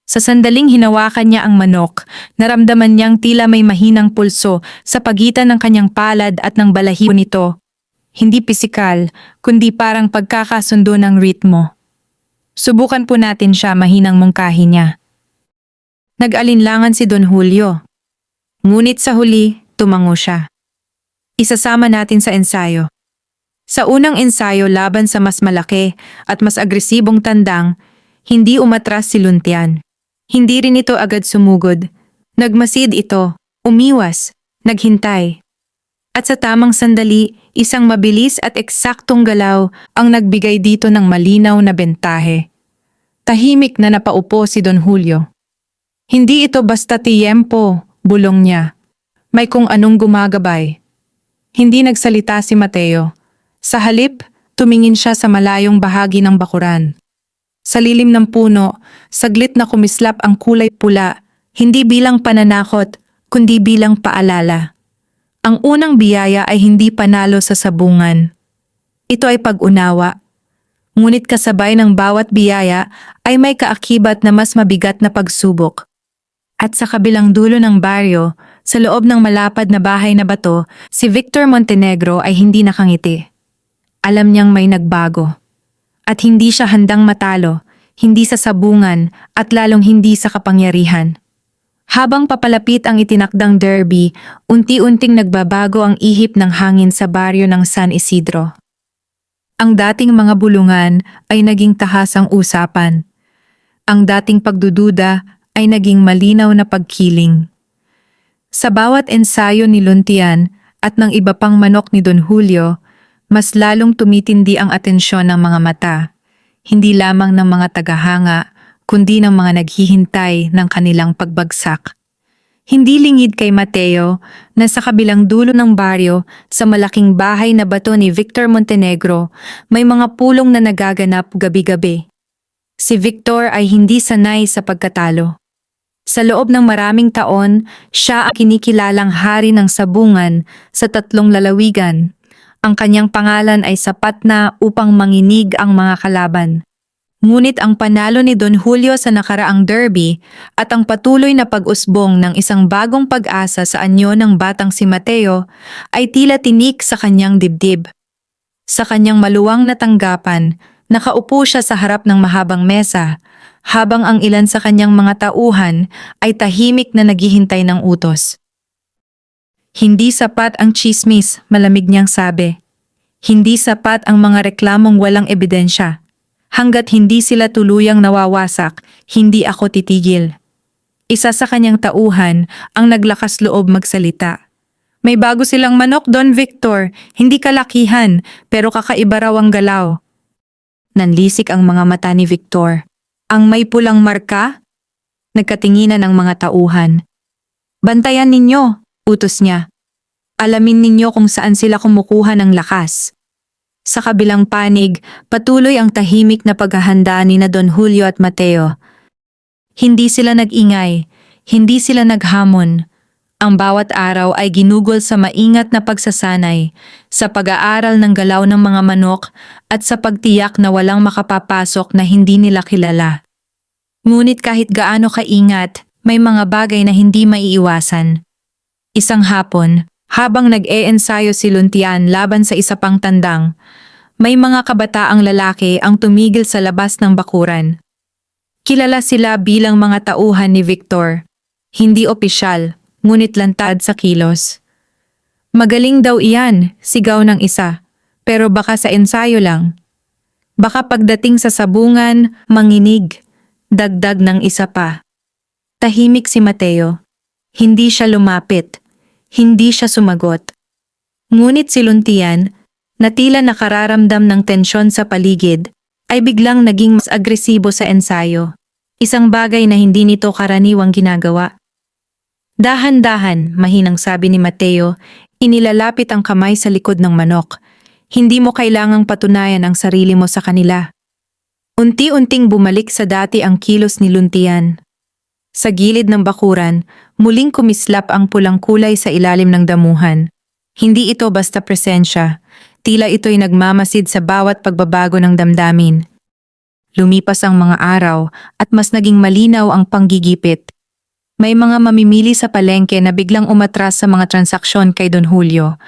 Sa sandaling hinawakan niya ang manok, naramdaman niyang tila may mahinang pulso sa pagitan ng kanyang palad at ng balahibo nito. Hindi pisikal, kundi parang pagkakasundo ng ritmo. Subukan po natin siya, mahinang mungkahi niya. Nag-alinlangan si Don Julio. Ngunit sa huli, tumango siya. Isasama natin sa ensayo. Sa unang ensayo laban sa mas malaki at mas agresibong tandang, hindi umatras si Luntian. Hindi rin ito agad sumugod. Nagmasid ito, umiwas, naghintay. At sa tamang sandali, isang mabilis at eksaktong galaw ang nagbigay dito ng malinaw na bentahe. Tahimik na napaupo si Don Julio. Hindi ito basta tiyempo, bulong niya. May kung anong gumagabay. Hindi nagsalita si Mateo. Sa halip, tumingin siya sa malayong bahagi ng bakuran. Sa lilim ng puno, saglit na kumislap ang kulay pula, hindi bilang pananakot, kundi bilang paalala. Ang unang biyaya ay hindi panalo sa sabungan. Ito ay pag-unawa. Ngunit kasabay ng bawat biyaya ay may kaakibat na mas mabigat na pagsubok. At sa kabilang dulo ng baryo, sa loob ng malapad na bahay na bato, si Victor Montenegro ay hindi nakangiti. Alam niyang may nagbago. At hindi siya handang matalo, hindi sa sabungan at lalong hindi sa kapangyarihan. Habang papalapit ang itinakdang derby, unti-unting nagbabago ang ihip ng hangin sa baryo ng San Isidro. Ang dating mga bulungan ay naging tahasang usapan. Ang dating pagdududa ay naging malinaw na pagkiling. Sa bawat ensayo ni Luntian at ng iba pang manok ni Don Julio, mas lalong tumitindi ang atensyon ng mga mata, hindi lamang ng mga tagahanga, kundi ng mga naghihintay ng kanilang pagbagsak. Hindi lingid kay Mateo na sa kabilang dulo ng baryo sa malaking bahay na bato ni Victor Montenegro may mga pulong na nagaganap gabi-gabi. Si Victor ay hindi sanay sa pagkatalo. Sa loob ng maraming taon, siya ang kinikilalang hari ng sabungan sa 3 lalawigan. Ang kanyang pangalan ay sapat na upang manginig ang mga kalaban. Ngunit ang panalo ni Don Julio sa nakaraang derby at ang patuloy na pag-usbong ng isang bagong pag-asa sa anyo ng batang si Mateo ay tila tinik sa kanyang dibdib. Sa kanyang maluwang na tanggapan, nakaupo siya sa harap ng mahabang mesa, habang ang ilan sa kanyang mga tauhan ay tahimik na naghihintay ng utos. Hindi sapat ang tsismis, malamig niyang sabi. Hindi sapat ang mga reklamong walang ebidensya. Hanggat hindi sila tuluyang nawawasak, hindi ako titigil. Isa sa kanyang tauhan ang naglakas loob magsalita. May bago silang manok, Don Victor, hindi kalakihan, pero kakaiba raw ang galaw. Nanlisik ang mga mata ni Victor. Ang may pulang marka? Nagkatinginan ang mga tauhan. Bantayan ninyo, utos niya. Alamin ninyo kung saan sila kumukuha ng lakas. Sa kabilang panig, patuloy ang tahimik na paghahanda ni na Don Julio at Mateo. Hindi sila nag-ingay, hindi sila naghamon. Ang bawat araw ay ginugol sa maingat na pagsasanay, sa pag-aaral ng galaw ng mga manok at sa pagtiyak na walang makapapasok na hindi nila kilala. Ngunit kahit gaano kaingat, may mga bagay na hindi maiiwasan. Isang hapon, habang nag-e-ensayo si Luntian laban sa isa pang tandang, may mga kabataang lalaki ang tumigil sa labas ng bakuran. Kilala sila bilang mga tauhan ni Victor. Hindi opisyal, ngunit lantad sa kilos. Magaling daw iyan, sigaw ng isa, pero baka sa ensayo lang. Baka pagdating sa sabungan, manginig. Dagdag ng isa pa. Tahimik si Mateo. Hindi siya lumapit. Hindi siya sumagot. Ngunit si Luntian, na tila nakararamdam ng tensyon sa paligid, ay biglang naging mas agresibo sa ensayo. Isang bagay na hindi nito karaniwang ginagawa. Dahan-dahan, mahinang sabi ni Mateo, inilalapit ang kamay sa likod ng manok. Hindi mo kailangang patunayan ang sarili mo sa kanila. Unti-unting bumalik sa dati ang kilos ni Luntian. Sa gilid ng bakuran, muling kumislap ang pulang kulay sa ilalim ng damuhan. Hindi ito basta presensya, tila ito'y nagmamasid sa bawat pagbabago ng damdamin. Lumipas ang mga araw at mas naging malinaw ang panggigipit. May mga mamimili sa palengke na biglang umatras sa mga transaksyon kay Don Julio.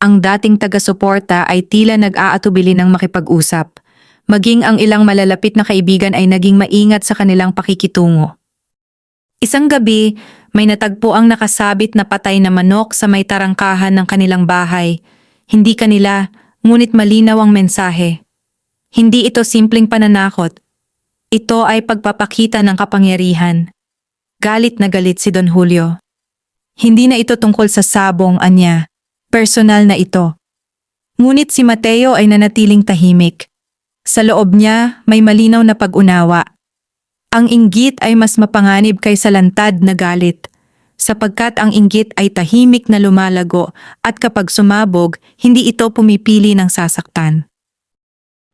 Ang dating taga-suporta ay tila nag-aatubili ng makipag-usap. Maging ang ilang malalapit na kaibigan ay naging maingat sa kanilang pakikitungo. Isang gabi, may natagpo ang nakasabit na patay na manok sa may tarangkahan ng kanilang bahay. Hindi kanila, ngunit malinaw ang mensahe. Hindi ito simpleng pananakot. Ito ay pagpapakita ng kapangyarihan. Galit na galit si Don Julio. Hindi na ito tungkol sa sabong, anya. Personal na ito. Ngunit si Mateo ay nanatiling tahimik. Sa loob niya, may malinaw na pag-unawa. Ang inggit ay mas mapanganib kaysa lantad na galit, sapagkat ang inggit ay tahimik na lumalago at kapag sumabog, hindi ito pumipili ng sasaktan.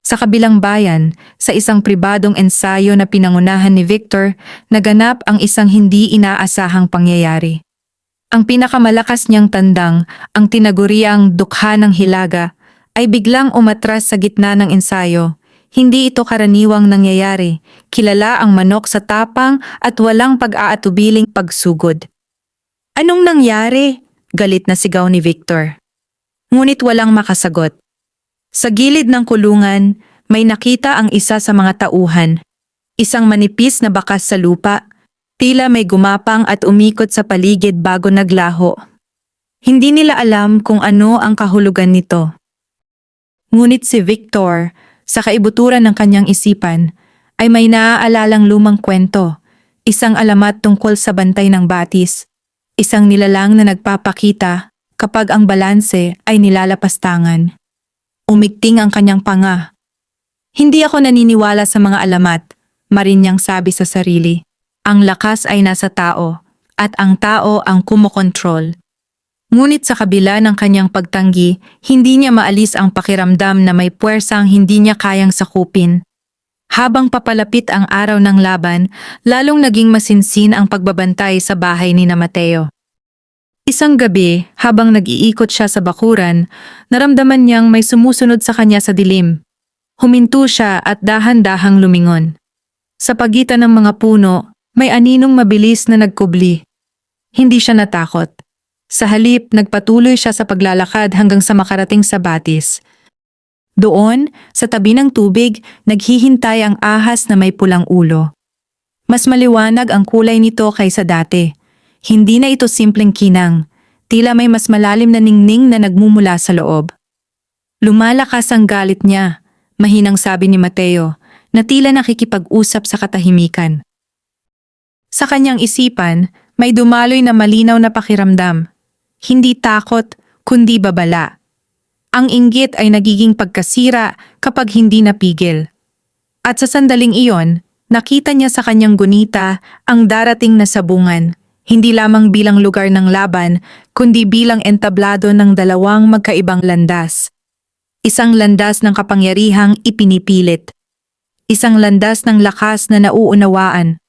Sa kabilang bayan, sa isang pribadong ensayo na pinangunahan ni Victor, naganap ang isang hindi inaasahang pangyayari. Ang pinakamalakas niyang tandang, ang tinaguriang dukha ng hilaga, ay biglang umatras sa gitna ng ensayo. Hindi ito karaniwang nangyayari. Kilala ang manok sa tapang at walang pag-aatubiling pagsugod. Anong nangyari? Galit na sigaw ni Victor. Ngunit walang makasagot. Sa gilid ng kulungan, may nakita ang isa sa mga tauhan. Isang manipis na bakas sa lupa. Tila may gumapang at umikot sa paligid bago naglaho. Hindi nila alam kung ano ang kahulugan nito. Ngunit si Victor, sa kaibuturan ng kanyang isipan, ay may naaalalang lumang kwento, isang alamat tungkol sa bantay ng batis, isang nilalang na nagpapakita kapag ang balanse ay nilalapastangan. Umigting ang kanyang panga. Hindi ako naniniwala sa mga alamat, marinyang sabi sa sarili. Ang lakas ay nasa tao, at ang tao ang kumokontrol. Ngunit sa kabila ng kanyang pagtanggi, hindi niya maalis ang pakiramdam na may puwersang hindi niya kayang sakupin. Habang papalapit ang araw ng laban, lalong naging masinsin ang pagbabantay sa bahay ni Mateo. Isang gabi, habang nag-iikot siya sa bakuran, naramdaman niyang may sumusunod sa kanya sa dilim. Huminto siya at dahan-dahang lumingon. Sa pagitan ng mga puno, may aninong mabilis na nagkubli. Hindi siya natakot. Sa halip, nagpatuloy siya sa paglalakad hanggang sa makarating sa batis. Doon, sa tabi ng tubig, naghihintay ang ahas na may pulang ulo. Mas maliwanag ang kulay nito kaysa dati. Hindi na ito simpleng kinang. Tila may mas malalim na ningning na nagmumula sa loob. Lumalakas ang galit niya, mahinang sabi ni Mateo, na tila nakikipag-usap sa katahimikan. Sa kanyang isipan, may dumaloy na malinaw na pakiramdam. Hindi takot, kundi babala. Ang inggit ay nagiging pagkasira kapag hindi napigil. At sa sandaling iyon, nakita niya sa kanyang gunita ang darating na sabungan, hindi lamang bilang lugar ng laban, kundi bilang entablado ng dalawang magkaibang landas. Isang landas ng kapangyarihang ipinipilit. Isang landas ng lakas na nauunawaan.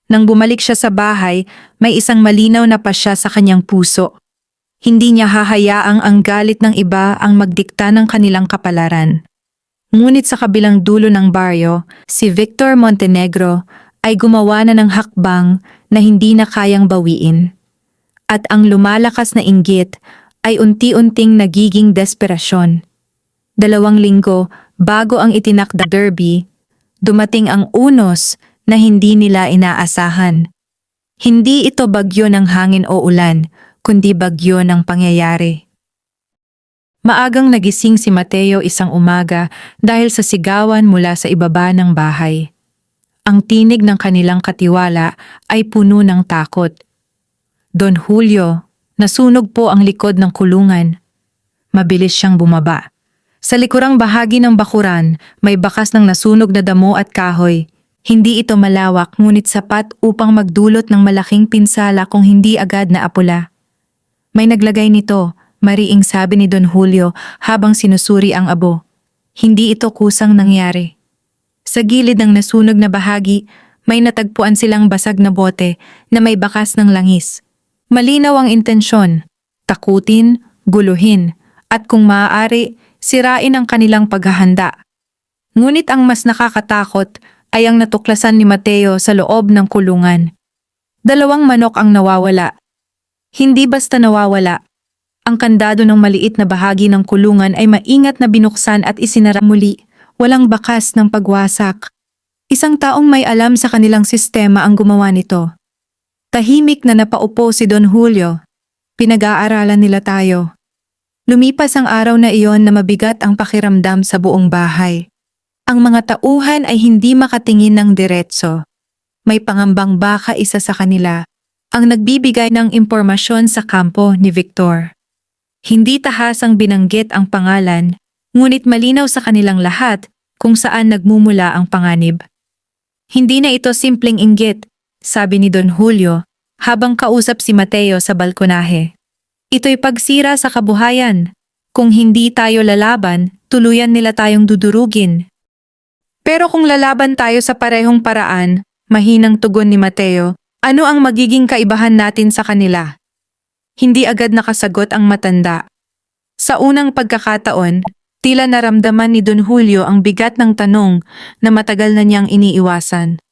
Nang bumalik siya sa bahay, may isang malinaw na pasya sa kanyang puso. Hindi niya hahayaang ang galit ng iba ang magdikta ng kanilang kapalaran. Ngunit sa kabilang dulo ng baryo, si Victor Montenegro ay gumawa na ng hakbang na hindi na kayang bawiin. At ang lumalakas na inggit ay unti-unting nagiging desperasyon. 2 linggo bago ang itinakda derby, dumating ang unos na hindi nila inaasahan. Hindi ito bagyo ng hangin o ulan, kundi bagyo ng pangyayari. Maagang nagising si Mateo isang umaga dahil sa sigawan mula sa ibaba ng bahay. Ang tinig ng kanilang katiwala ay puno ng takot. Don Julio, nasunog po ang likod ng kulungan. Mabilis siyang bumaba. Sa likurang bahagi ng bakuran, may bakas ng nasunog na damo at kahoy. Hindi ito malawak ngunit sapat upang magdulot ng malaking pinsala kung hindi agad na apula. May naglagay nito, mariing sabi ni Don Julio habang sinusuri ang abo. Hindi ito kusang nangyari. Sa gilid ng nasunog na bahagi, may natagpuan silang basag na bote na may bakas ng langis. Malinaw ang intensyon, takutin, guluhin, at kung maaari, sirain ang kanilang paghahanda. Ngunit ang mas nakakatakot ay ang natuklasan ni Mateo sa loob ng kulungan. 2 manok ang nawawala. Hindi basta nawawala. Ang kandado ng maliit na bahagi ng kulungan ay maingat na binuksan at isinara muli. Walang bakas ng pagwasak. Isang taong may alam sa kanilang sistema ang gumawa nito. Tahimik na napaupo si Don Julio. Pinag-aaralan nila tayo. Lumipas ang araw na iyon na mabigat ang pakiramdam sa buong bahay. Ang mga tauhan ay hindi makatingin ng diretso. May pangambang baka isa sa kanila, ang nagbibigay ng impormasyon sa kampo ni Victor. Hindi tahasang binanggit ang pangalan, ngunit malinaw sa kanilang lahat kung saan nagmumula ang panganib. Hindi na ito simpleng inggit, sabi ni Don Julio, habang kausap si Mateo sa balkonahe. Ito'y pagsira sa kabuhayan. Kung hindi tayo lalaban, tuluyan nila tayong dudurugin. Pero kung lalaban tayo sa parehong paraan, mahinang tugon ni Mateo, ano ang magiging kaibahan natin sa kanila? Hindi agad nakasagot ang matanda. Sa unang pagkakataon, tila naramdaman ni Don Julio ang bigat ng tanong na matagal na niyang iniiwasan.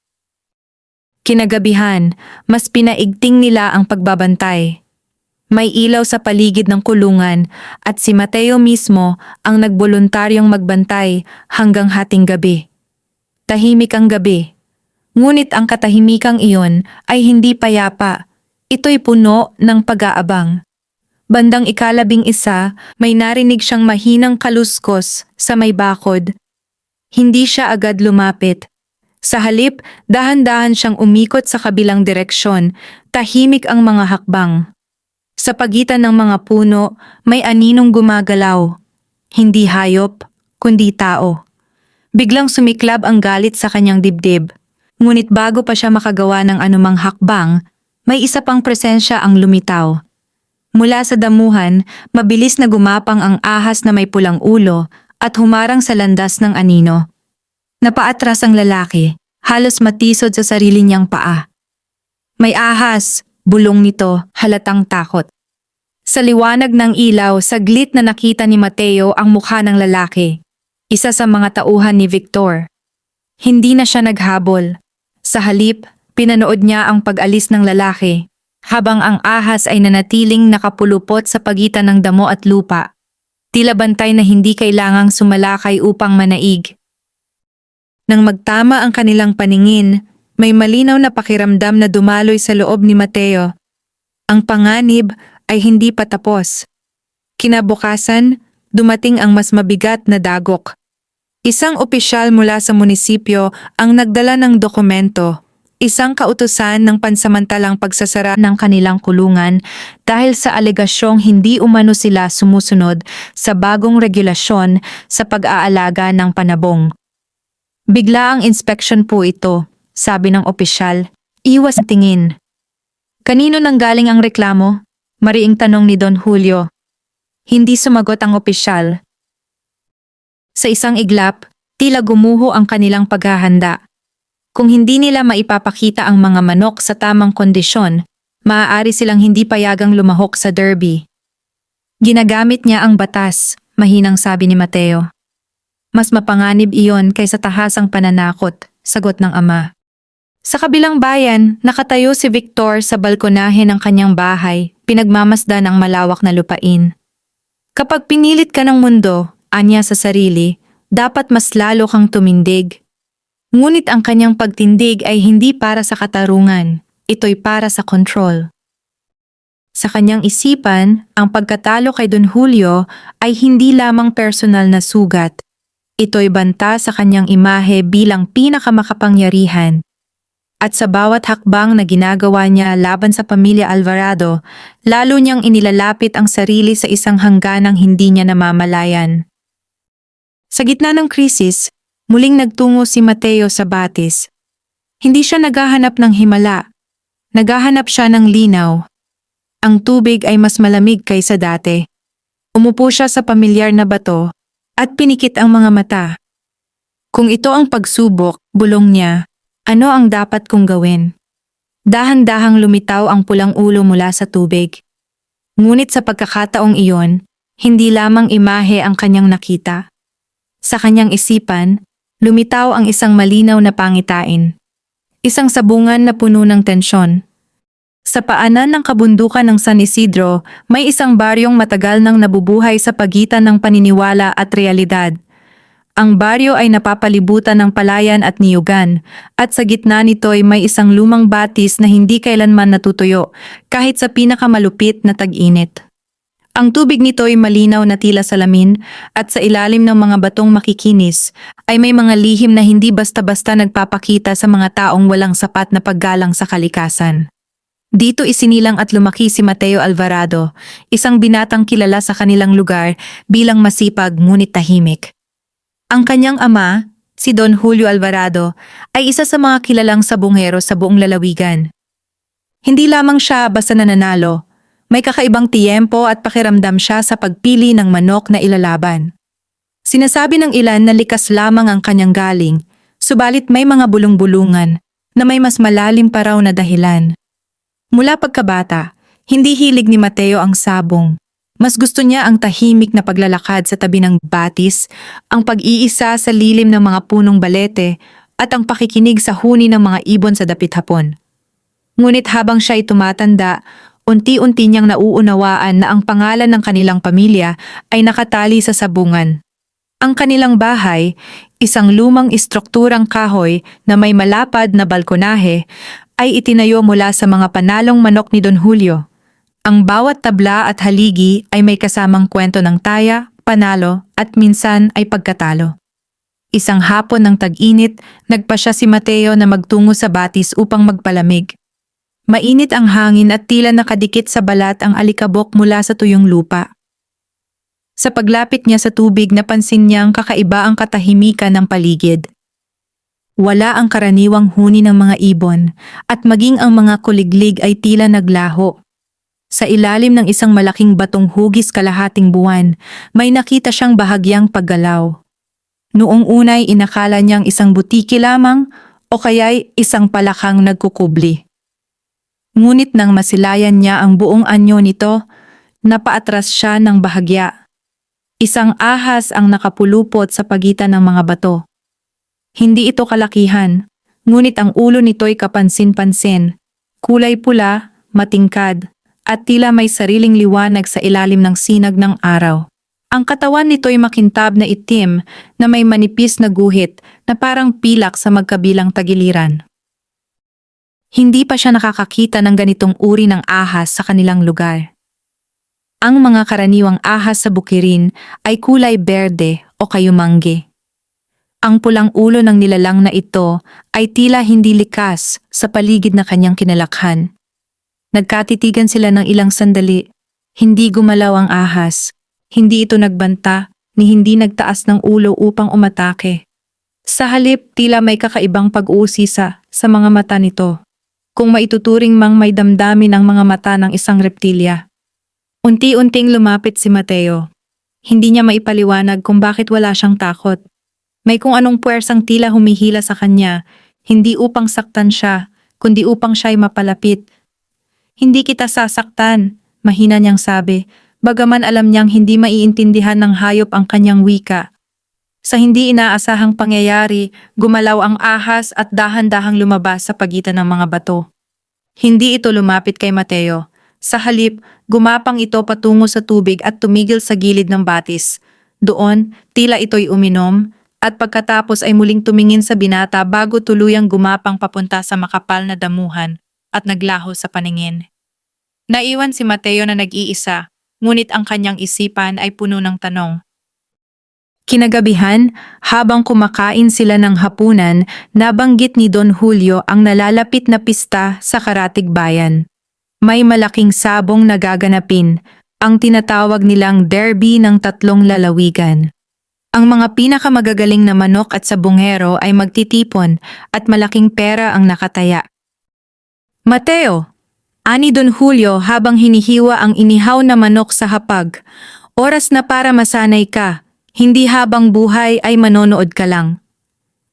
Kinagabihan, mas pinaigting nila ang pagbabantay. May ilaw sa paligid ng kulungan at si Mateo mismo ang nagboluntaryong magbantay hanggang hating gabi. Tahimik ang gabi. Ngunit ang katahimikang iyon ay hindi payapa. Ito'y puno ng pag-aabang. Bandang 11, may narinig siyang mahinang kaluskos sa may bakod. Hindi siya agad lumapit. Sa halip, dahan-dahan siyang umikot sa kabilang direksyon, tahimik ang mga hakbang. Sa pagitan ng mga puno, may aninong gumagalaw. Hindi hayop, kundi tao. Biglang sumiklab ang galit sa kanyang dibdib. Ngunit bago pa siya makagawa ng anumang hakbang, may isa pang presensya ang lumitaw. Mula sa damuhan, mabilis na gumapang ang ahas na may pulang ulo at humarang sa landas ng anino. Napaatras ang lalaki, halos matisod sa sarili niyang paa. May ahas, bulong nito, halatang takot. Sa liwanag ng ilaw, saglit na nakita ni Mateo ang mukha ng lalaki, isa sa mga tauhan ni Victor. Hindi na siya naghabol. Sa halip, pinanood niya ang pag-alis ng lalaki, habang ang ahas ay nanatiling nakapulupot sa pagitan ng damo at lupa. Tila bantay na hindi kailangang sumalakay upang manaig. Nang magtama ang kanilang paningin, may malinaw na pakiramdam na dumaloy sa loob ni Mateo. Ang panganib ay hindi pa tapos. Kinabukasan, dumating ang mas mabigat na dagok. Isang opisyal mula sa munisipyo ang nagdala ng dokumento. Isang kautusan ng pansamantalang pagsasara ng kanilang kulungan dahil sa alegasyong hindi umano sila sumusunod sa bagong regulasyon sa pag-aalaga ng panabong. Bigla ang inspection po ito, sabi ng opisyal. Iwas ang tingin. Kanino nanggaling ang reklamo? Mariing tanong ni Don Julio. Hindi sumagot ang opisyal. Sa isang iglap, tila gumuho ang kanilang paghahanda. Kung hindi nila maipapakita ang mga manok sa tamang kondisyon, maaari silang hindi payagang lumahok sa derby. Ginagamit niya ang batas, mahinang sabi ni Mateo. Mas mapanganib iyon kaysa tahasang pananakot, sagot ng ama. Sa kabilang bayan, nakatayo si Victor sa balkonahe ng kanyang bahay, pinagmamasdan ang malawak na lupain. Kapag pinilit ka ng mundo, anya sa sarili, dapat mas lalo kang tumindig. Ngunit ang kanyang pagtindig ay hindi para sa katarungan, ito'y para sa control. Sa kanyang isipan, ang pagkatalo kay Don Julio ay hindi lamang personal na sugat. Ito'y banta sa kanyang imahe bilang pinakamakapangyarihan, At sa bawat hakbang na ginagawa niya laban sa pamilya Alvarado, lalo niyang inilalapit ang sarili sa isang hangganang hindi niya namamalayan. Sa gitna ng krisis, muling nagtungo si Mateo sa Batis. Hindi siya naghahanap ng himala. Naghahanap siya ng linaw. Ang tubig ay mas malamig kaysa dati. Umupo siya sa pamilyar na bato at pinikit ang mga mata. Kung ito ang pagsubok, bulong niya, ano ang dapat kong gawin? Dahan-dahang lumitaw ang pulang ulo mula sa tubig. Ngunit sa pagkakataong iyon, hindi lamang imahe ang kanyang nakita. Sa kanyang isipan, lumitaw ang isang malinaw na pangitain. Isang sabungan na puno ng tensyon. Sa paanan ng kabundukan ng San Isidro, may isang baryong matagal nang nabubuhay sa pagitan ng paniniwala at realidad. Ang baryo ay napapalibutan ng palayan at niyugan, at sa gitna nito'y may isang lumang batis na hindi kailanman natutuyo, kahit sa pinakamalupit na tag-init. Ang tubig nito'y malinaw na tila salamin, at sa ilalim ng mga batong makikinis, ay may mga lihim na hindi basta-basta nagpapakita sa mga taong walang sapat na paggalang sa kalikasan. Dito isinilang at lumaki si Mateo Alvarado, isang binatang kilala sa kanilang lugar bilang masipag ngunit tahimik. Ang kanyang ama, si Don Julio Alvarado, ay isa sa mga kilalang sabongero sa buong lalawigan. Hindi lamang siya basta nananalo, may kakaibang tiyempo at pakiramdam siya sa pagpili ng manok na ilalaban. Sinasabi ng ilan na likas lamang ang kanyang galing, subalit may mga bulong-bulungan na may mas malalim pa raw na dahilan. Mula pagkabata, hindi hilig ni Mateo ang sabong. Mas gusto niya ang tahimik na paglalakad sa tabi ng batis, ang pag-iisa sa lilim ng mga punong balete, at ang pakikinig sa huni ng mga ibon sa dapit hapon. Ngunit habang siya'y tumatanda, unti-unti niyang nauunawaan na ang pangalan ng kanilang pamilya ay nakatali sa sabungan. Ang kanilang bahay, isang lumang istrukturang kahoy na may malapad na balkonahe, ay itinayo mula sa mga panalong manok ni Don Julio. Ang bawat tabla at haligi ay may kasamang kwento ng taya, panalo at minsan ay pagkatalo. Isang hapon ng tag-init, nagpasya si Mateo na magtungo sa batis upang magpalamig. Mainit ang hangin at tila nakadikit sa balat ang alikabok mula sa tuyong lupa. Sa paglapit niya sa tubig, napansin niyang kakaiba ang katahimikan ng paligid. Wala ang karaniwang huni ng mga ibon at maging ang mga kuliglig ay tila naglaho. Sa ilalim ng isang malaking batong hugis kalahating buwan, may nakita siyang bahagyang paggalaw. Noong unay inakala niyang isang butiki lamang o kaya'y isang palakang nagkukubli. Ngunit nang masilayan niya ang buong anyo nito, napaatras siya ng bahagya. Isang ahas ang nakapulupot sa pagitan ng mga bato. Hindi ito kalakihan, ngunit ang ulo nito'y kapansin-pansin, kulay pula, matingkad, at tila may sariling liwanag sa ilalim ng sinag ng araw. Ang katawan nito'y makintab na itim na may manipis na guhit na parang pilak sa magkabilang tagiliran. Hindi pa siya nakakakita ng ganitong uri ng ahas sa kanilang lugar. Ang mga karaniwang ahas sa bukirin ay kulay berde o kayumangge. Ang pulang ulo ng nilalang na ito ay tila hindi likas sa paligid na kanyang kinalakhan. Nagkatitigan sila ng ilang sandali. Hindi gumalaw ang ahas. Hindi ito nagbanta ni hindi nagtaas ng ulo upang umatake. Sa halip, tila may kakaibang pag-uusisa sa mga mata nito. Kung maituturing mang may damdamin ang mga mata ng isang reptilya. Unti-unting lumapit si Mateo. Hindi niya maipaliwanag kung bakit wala siyang takot. May kung anong puwersang tila humihila sa kanya, hindi upang saktan siya, kundi upang siya'y mapalapit. Hindi kita sasaktan, mahina niyang sabi, bagaman alam niyang hindi maiintindihan ng hayop ang kanyang wika. Sa hindi inaasahang pangyayari, gumalaw ang ahas at dahan-dahang lumabas sa pagitan ng mga bato. Hindi ito lumapit kay Mateo. Sa halip, gumapang ito patungo sa tubig at tumigil sa gilid ng batis. Doon, tila ito'y uminom, at pagkatapos ay muling tumingin sa binata bago tuluyang gumapang papunta sa makapal na damuhan at naglaho sa paningin. Naiwan si Mateo na nag-iisa, ngunit ang kanyang isipan ay puno ng tanong. Kinagabihan, habang kumakain sila ng hapunan, nabanggit ni Don Julio ang nalalapit na pista sa Karatig Bayan. May malaking sabong na gaganapin, ang tinatawag nilang derby ng tatlong lalawigan. Ang mga pinakamagagaling na manok at sabongero ay magtitipon at malaking pera ang nakataya. Mateo, ani Don Julio habang hinihiwa ang inihaw na manok sa hapag. Oras na para masanay ka, hindi habang buhay ay manonood ka lang.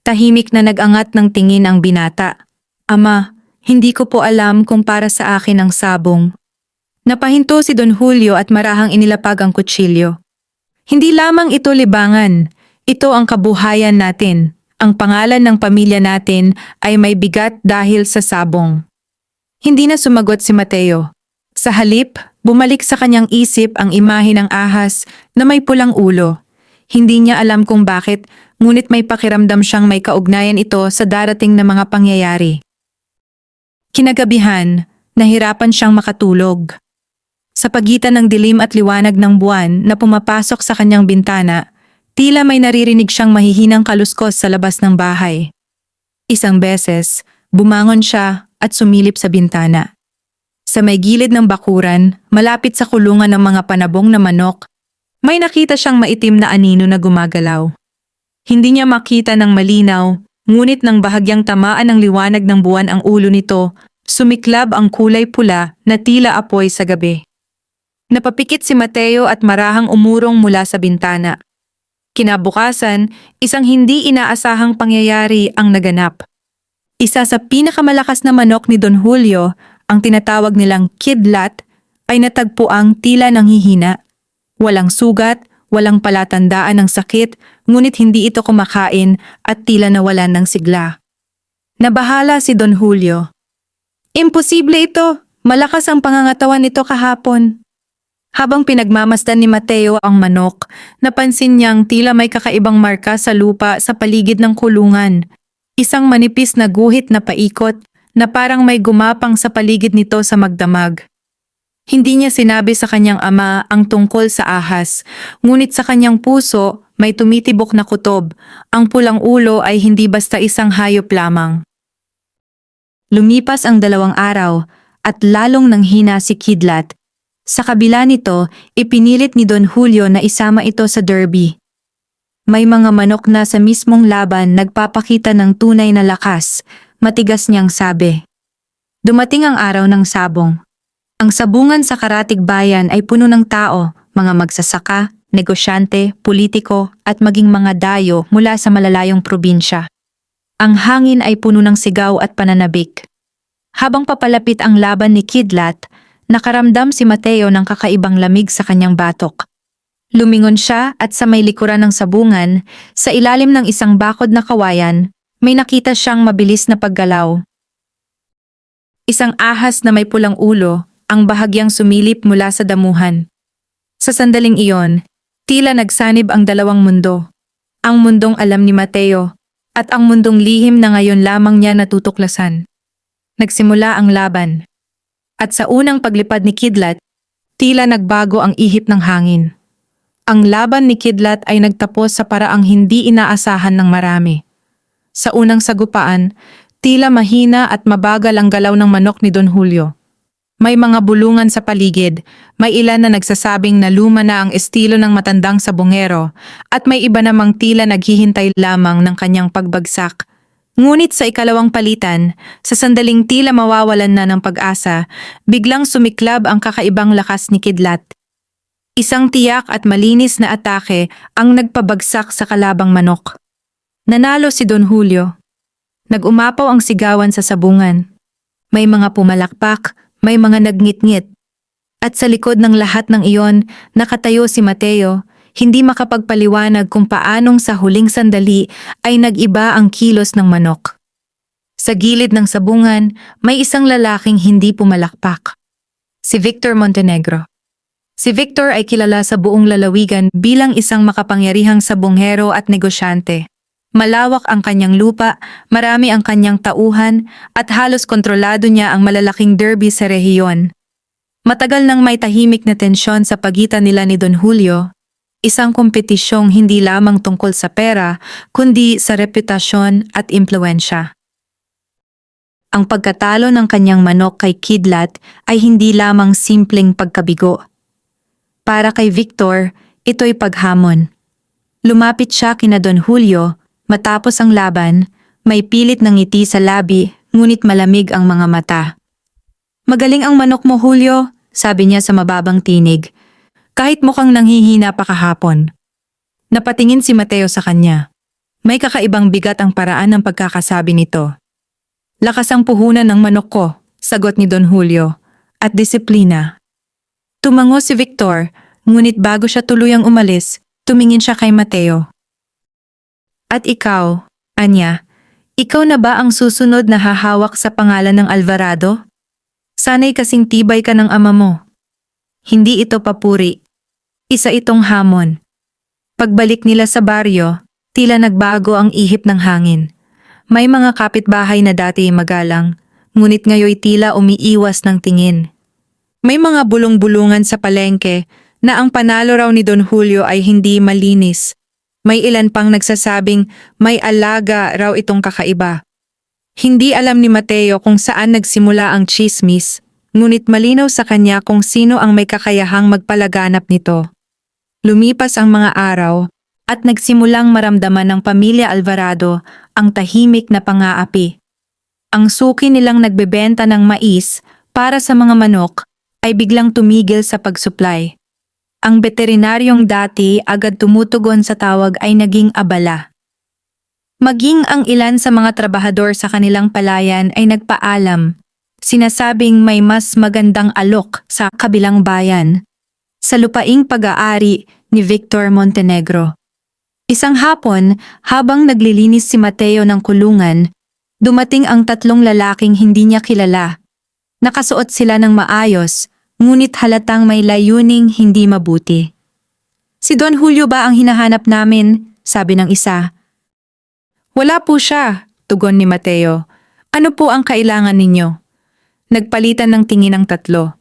Tahimik na nag-angat ng tingin ang binata. Ama, hindi ko po alam kung para sa akin ang sabong. Napahinto si Don Julio at marahang inilapag ang kutsilyo. Hindi lamang ito libangan, ito ang kabuhayan natin. Ang pangalan ng pamilya natin ay may bigat dahil sa sabong. Hindi na sumagot si Mateo. Sa halip, bumalik sa kanyang isip ang imahe ng ahas na may pulang ulo. Hindi niya alam kung bakit, ngunit may pakiramdam siyang may kaugnayan ito sa darating na mga pangyayari. Kinagabihan, nahirapan siyang makatulog. Sa pagitan ng dilim at liwanag ng buwan na pumapasok sa kanyang bintana, tila may naririnig siyang mahihinang kaluskos sa labas ng bahay. Isang beses, bumangon siya at sumilip sa bintana. Sa may gilid ng bakuran, malapit sa kulungan ng mga panabong na manok, may nakita siyang maitim na anino na gumagalaw. Hindi niya makita ng malinaw, ngunit nang bahagyang tamaan ng liwanag ng buwan ang ulo nito, sumiklab ang kulay pula na tila apoy sa gabi. Napapikit si Mateo at marahang umurong mula sa bintana. Kinabukasan, isang hindi inaasahang pangyayari ang naganap. Isa sa pinakamalakas na manok ni Don Julio, ang tinatawag nilang kidlat, ay natagpuang tila nanghihina. Walang sugat, walang palatandaan ng sakit, ngunit hindi ito kumakain at tila nawalan ng sigla. Nabahala si Don Julio. Imposible ito, malakas ang pangangatawan nito kahapon. Habang pinagmamasdan ni Mateo ang manok, napansin niyang tila may kakaibang marka sa lupa sa paligid ng kulungan. Isang manipis na guhit na paikot na parang may gumapang sa paligid nito sa magdamag. Hindi niya sinabi sa kanyang ama ang tungkol sa ahas, ngunit sa kanyang puso may tumitibok na kutob. Ang pulang ulo ay hindi basta isang hayop lamang. Lumipas ang 2 araw at lalong nanghina si Kidlat. Sa kabila nito, ipinilit ni Don Julio na isama ito sa derby. May mga manok na sa mismong laban nagpapakita ng tunay na lakas, matigas niyang sabi. Dumating ang araw ng sabong. Ang sabungan sa Karatig Bayan ay puno ng tao, mga magsasaka, negosyante, politiko at maging mga dayo mula sa malalayong probinsya. Ang hangin ay puno ng sigaw at pananabik. Habang papalapit ang laban ni Kidlat, nakaramdam si Mateo ng kakaibang lamig sa kanyang batok. Lumingon siya at sa may likuran ng sabungan, sa ilalim ng isang bakod na kawayan, may nakita siyang mabilis na paggalaw. Isang ahas na may pulang ulo, ang bahagyang sumilip mula sa damuhan. Sa sandaling iyon, tila nagsanib ang 2 mundo. Ang mundong alam ni Mateo, at ang mundong lihim na ngayon lamang niya natutuklasan. Nagsimula ang laban. At sa unang paglipad ni Kidlat, tila nagbago ang ihip ng hangin. Ang laban ni Kidlat ay nagtapos sa paraang hindi inaasahan ng marami. Sa unang sagupaan, tila mahina at mabagal ang galaw ng manok ni Don Julio. May mga bulungan sa paligid, may ilan na nagsasabing na luma na ang estilo ng matandang sabongero, at may iba namang tila naghihintay lamang ng kanyang pagbagsak. Ngunit sa ikalawang palitan, sa sandaling tila mawawalan na ng pag-asa, biglang sumiklab ang kakaibang lakas ni Kidlat. Isang tiyak at malinis na atake ang nagpabagsak sa kalabang manok. Nanalo si Don Julio. Nag-umapaw ang sigawan sa sabungan. May mga pumalakpak, may mga nagngit-ngit. At sa likod ng lahat ng iyon, nakatayo si Mateo, hindi makapagpaliwanag kung paanong sa huling sandali ay nag-iba ang kilos ng manok. Sa gilid ng sabungan, may isang lalaking hindi pumalakpak. Si Victor Montenegro. Si Victor ay kilala sa buong lalawigan bilang isang makapangyarihang sabongero at negosyante. Malawak ang kanyang lupa, marami ang kanyang tauhan, at halos kontrolado niya ang malalaking derby sa rehiyon. Matagal nang may tahimik na tensyon sa pagitan nila ni Don Julio. Isang kompetisyong hindi lamang tungkol sa pera, kundi sa reputasyon at impluensya. Ang pagkatalo ng kanyang manok kay Kidlat ay hindi lamang simpleng pagkabigo. Para kay Victor, ito'y paghamon. Lumapit siya kina Don Julio, matapos ang laban, may pilit ng ngiti sa labi, ngunit malamig ang mga mata. "Magaling ang manok mo, Julio," sabi niya sa mababang tinig. Kahit mukhang nanghihina pa kahapon. Napatingin si Mateo sa kanya. May kakaibang bigat ang paraan ng pagkakasabi nito. "Lakas ang puhunan ng manok ko," sagot ni Don Julio, "at disiplina." Tumango si Victor, ngunit bago siya tuluyang umalis, tumingin siya kay Mateo. "At ikaw, Anya, ikaw na ba ang susunod na hahawak sa pangalan ng Alvarado? Sana'y kasing tibay ka ng ama mo." Hindi ito papuri. Isa itong hamon. Pagbalik nila sa baryo, tila nagbago ang ihip ng hangin. May mga kapitbahay na dati magalang, ngunit ngayoy tila umiiwas ng tingin. May mga bulong-bulungan sa palengke na ang panalo raw ni Don Julio ay hindi malinis. May ilan pang nagsasabing may alaga raw itong kakaiba. Hindi alam ni Mateo kung saan nagsimula ang chismis, ngunit malinaw sa kanya kung sino ang may kakayahang magpalaganap nito. Lumipas ang mga araw at nagsimulang maramdaman ng pamilya Alvarado ang tahimik na pang-aapi. Ang suki nilang nagbebenta ng mais para sa mga manok ay biglang tumigil sa pagsupply. Ang veterinaryong dati agad tumutugon sa tawag ay naging abala. Maging ang ilan sa mga trabahador sa kanilang palayan ay nagpaalam. Sinasabing may mas magandang alok sa kabilang bayan, sa lupaing pag-aari ni Victor Montenegro. Isang hapon, habang naglilinis si Mateo ng kulungan, dumating ang tatlong lalaking hindi niya kilala. Nakasuot sila ng maayos, ngunit halatang may layuning hindi mabuti. "Si Don Julio ba ang hinahanap namin?" sabi ng isa. "Wala po siya," tugon ni Mateo. "Ano po ang kailangan ninyo?" Nagpalitan ng tingin ang tatlo.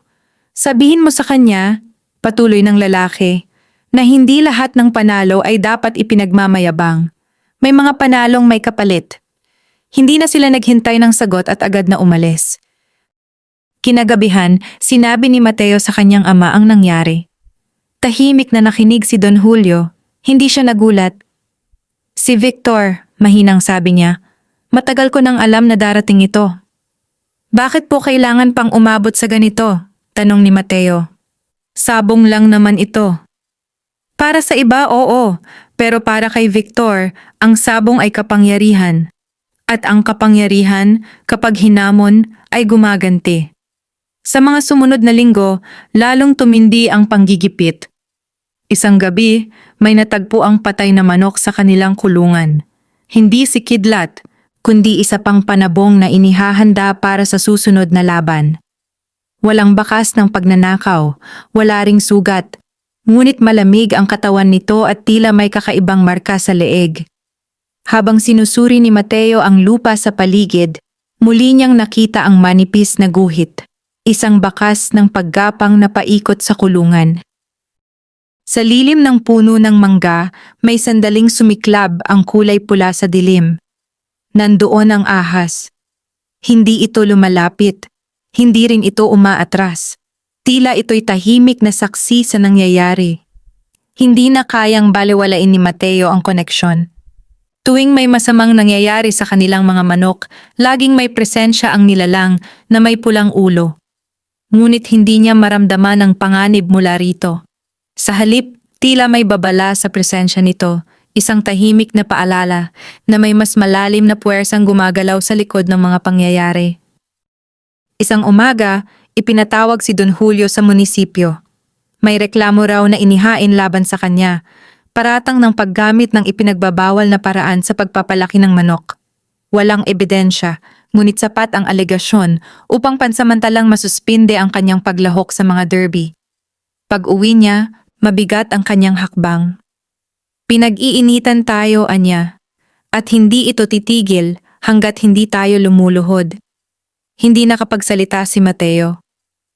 "Sabihin mo sa kanya," patuloy ng lalaki, "na hindi lahat ng panalo ay dapat ipinagmamayabang. May mga panalong may kapalit." Hindi na sila naghintay ng sagot at agad na umalis. Kinagabihan, sinabi ni Mateo sa kanyang ama ang nangyari. Tahimik na nakinig si Don Julio, hindi siya nagulat. "Si Victor," mahinang sabi niya, "matagal ko nang alam na darating ito." "Bakit po kailangan pang umabot sa ganito?" tanong ni Mateo. "Sabong lang naman ito." "Para sa iba, oo, pero para kay Victor, ang sabong ay kapangyarihan. At ang kapangyarihan, kapag hinamon, ay gumaganti." Sa mga sumunod na linggo, lalong tumindi ang panggigipit. Isang gabi, may natagpo ang patay na manok sa kanilang kulungan. Hindi si Kidlat, kundi isa pang panabong na inihahanda para sa susunod na laban. Walang bakas ng pagnanakaw, wala ring sugat, ngunit malamig ang katawan nito at tila may kakaibang marka sa leeg. Habang sinusuri ni Mateo ang lupa sa paligid, muli niyang nakita ang manipis na guhit, isang bakas ng paggapang na paikot sa kulungan. Sa lilim ng puno ng mangga, may sandaling sumiklab ang kulay pula sa dilim. Nandoon ang ahas. Hindi ito lumalapit. Hindi rin ito umaatras. Tila ito'y tahimik na saksi sa nangyayari. Hindi na kayang balewalain ni Mateo ang koneksyon. Tuwing may masamang nangyayari sa kanilang mga manok, laging may presensya ang nilalang na may pulang ulo. Ngunit hindi niya maramdaman ang panganib mula rito. Sa halip, tila may babala sa presensya nito. Isang tahimik na paalala na may mas malalim na puwersang gumagalaw sa likod ng mga pangyayari. Isang umaga, ipinatawag si Don Julio sa munisipyo. May reklamo raw na inihain laban sa kanya, paratang ng paggamit ng ipinagbabawal na paraan sa pagpapalaki ng manok. Walang ebidensya, ngunit sapat ang alegasyon upang pansamantalang masuspinde ang kanyang paglahok sa mga derby. Pag-uwi niya, mabigat ang kanyang hakbang. "Pinag-iinitan tayo, Anya, at hindi ito titigil hanggat hindi tayo lumuluhod." Hindi nakapagsalita si Mateo.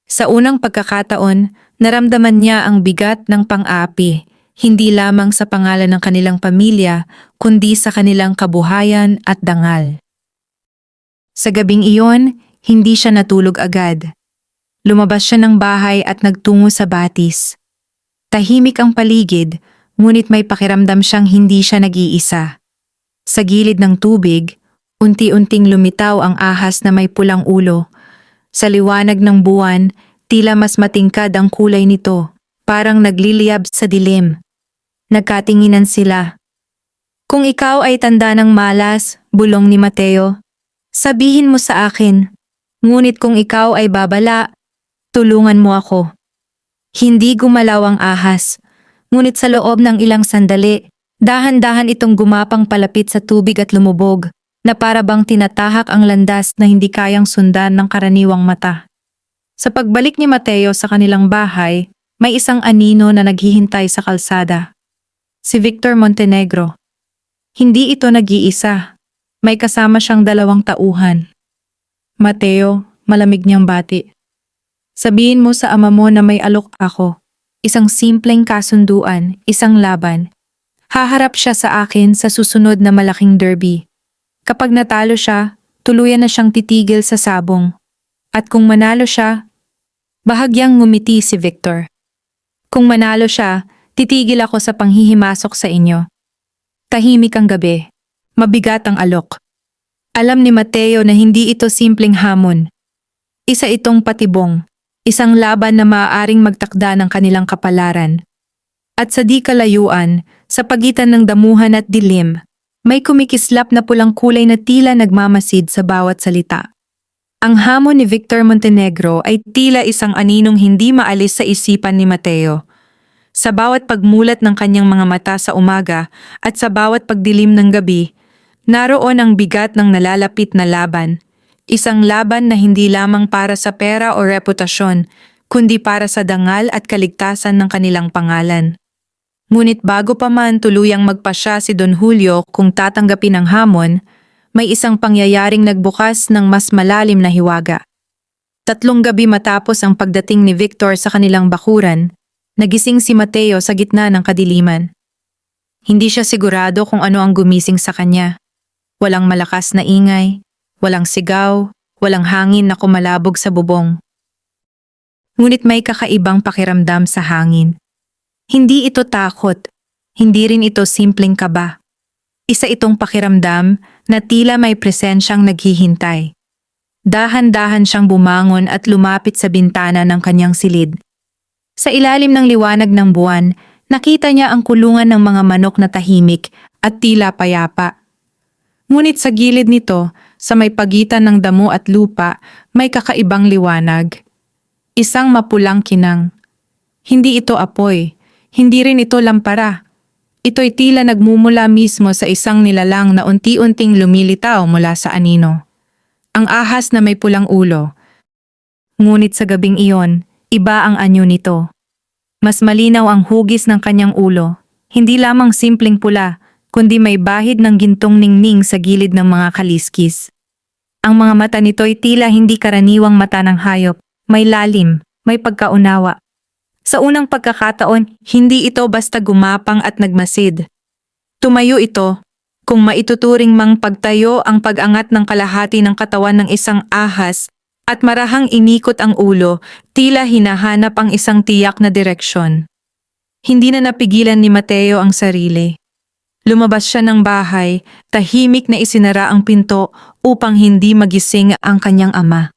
Sa unang pagkakataon, naramdaman niya ang bigat ng pang-api, hindi lamang sa pangalan ng kanilang pamilya, kundi sa kanilang kabuhayan at dangal. Sa gabing iyon, hindi siya natulog agad. Lumabas siya ng bahay at nagtungo sa batis. Tahimik ang paligid, ngunit may pakiramdam siyang hindi siya nag-iisa. Sa gilid ng tubig, unti-unting lumitaw ang ahas na may pulang ulo. Sa liwanag ng buwan, tila mas matingkad ang kulay nito, parang nagliliyab sa dilim. Nagkatinginan sila. Kung ikaw ay tanda ng malas, bulong ni Mateo, sabihin mo sa akin. Ngunit kung ikaw ay babala, tulungan mo ako. Hindi gumalaw ang ahas, ngunit sa loob ng ilang sandali, dahan-dahan itong gumapang palapit sa tubig at lumubog, na para bang tinatahak ang landas na hindi kayang sundan ng karaniwang mata. Sa pagbalik ni Mateo sa kanilang bahay, may isang anino na naghihintay sa kalsada. Si Victor Montenegro. Hindi ito nag-iisa. May kasama siyang 2 tauhan. Mateo, malamig niyang bati. Sabihin mo sa ama mo na may alok ako. Isang simpleng kasunduan, isang laban. Haharap siya sa akin sa susunod na malaking derby. Kapag natalo siya, tuluyan na siyang titigil sa sabong. At kung manalo siya, bahagyang ngumiti si Victor. Kung manalo siya, titigil ako sa panghihimasok sa inyo. Tahimik ang gabi. Mabigat ang alok. Alam ni Mateo na hindi ito simpleng hamon. Isa itong patibong. Isang laban na maaaring magtakda ng kanilang kapalaran. At sa di kalayuan, sa pagitan ng damuhan at dilim, may kumikislap na pulang kulay na tila nagmamasid sa bawat salita. Ang hamon ni Victor Montenegro ay tila isang aninong hindi maalis sa isipan ni Mateo. Sa bawat pagmulat ng kanyang mga mata sa umaga at sa bawat pagdilim ng gabi, naroon ang bigat ng nalalapit na laban. Isang laban na hindi lamang para sa pera o reputasyon, kundi para sa dangal at kaligtasan ng kanilang pangalan. Ngunit bago pa man tuluyang magpasya si Don Julio kung tatanggapin ang hamon, may isang pangyayaring nagbukas ng mas malalim na hiwaga. 3 gabi matapos ang pagdating ni Victor sa kanilang bakuran, nagising si Mateo sa gitna ng kadiliman. Hindi siya sigurado kung ano ang gumising sa kanya. Walang malakas na ingay, walang sigaw, walang hangin na kumalabog sa bubong. Ngunit may kakaibang pakiramdam sa hangin. Hindi ito takot, hindi rin ito simpleng kaba. Isa itong pakiramdam na tila may presensyang naghihintay. Dahan-dahan siyang bumangon at lumapit sa bintana ng kanyang silid. Sa ilalim ng liwanag ng buwan, nakita niya ang kulungan ng mga manok na tahimik at tila payapa. Ngunit sa gilid nito, sa may pagitan ng damo at lupa, may kakaibang liwanag. Isang mapulang kinang. Hindi ito apoy. Hindi rin ito lampara. Ito'y tila nagmumula mismo sa isang nilalang na unti-unting lumilitaw mula sa anino. Ang ahas na may pulang ulo. Ngunit sa gabing iyon, iba ang anyo nito. Mas malinaw ang hugis ng kanyang ulo. Hindi lamang simpleng pula, kundi may bahid ng gintong ningning sa gilid ng mga kaliskis. Ang mga mata nito'y tila hindi karaniwang mata ng hayop. May lalim, may pagkaunawa. Sa unang pagkakataon, hindi ito basta gumapang at nagmasid. Tumayo ito, kung maituturing mang pagtayo ang pag-angat ng kalahati ng katawan ng isang ahas at marahang inikot ang ulo, tila hinahanap ang isang tiyak na direksyon. Hindi na napigilan ni Mateo ang sarili. Lumabas siya ng bahay, tahimik na isinara ang pinto upang hindi magising ang kanyang ama.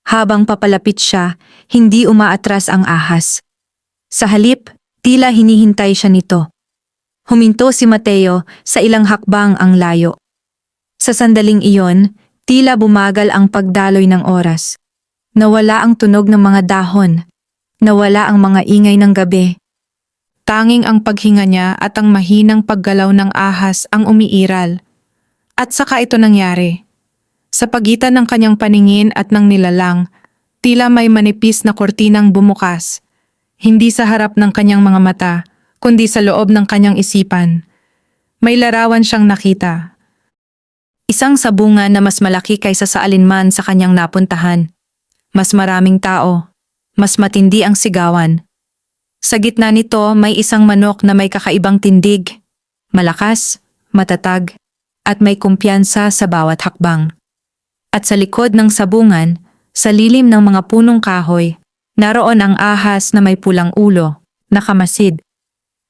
Habang papalapit siya, hindi umaatras ang ahas. Sa halip, tila hinihintay siya nito. Huminto si Mateo sa ilang hakbang ang layo. Sa sandaling iyon, tila bumagal ang pagdaloy ng oras. Nawala ang tunog ng mga dahon. Nawala ang mga ingay ng gabi. Tanging ang paghinga niya at ang mahinang paggalaw ng ahas ang umiiral. At saka ito nangyari. Sa pagitan ng kanyang paningin at ng nilalang, tila may manipis na kortinang bumukas. Hindi sa harap ng kanyang mga mata, kundi sa loob ng kanyang isipan. May larawan siyang nakita. Isang sabungan na mas malaki kaysa sa alinman sa kanyang napuntahan. Mas maraming tao. Mas matindi ang sigawan. Sa gitna nito may isang manok na may kakaibang tindig, malakas, matatag, at may kumpiyansa sa bawat hakbang. At sa likod ng sabungan, sa lilim ng mga punong kahoy, naroon ang ahas na may pulang ulo, nakamasid.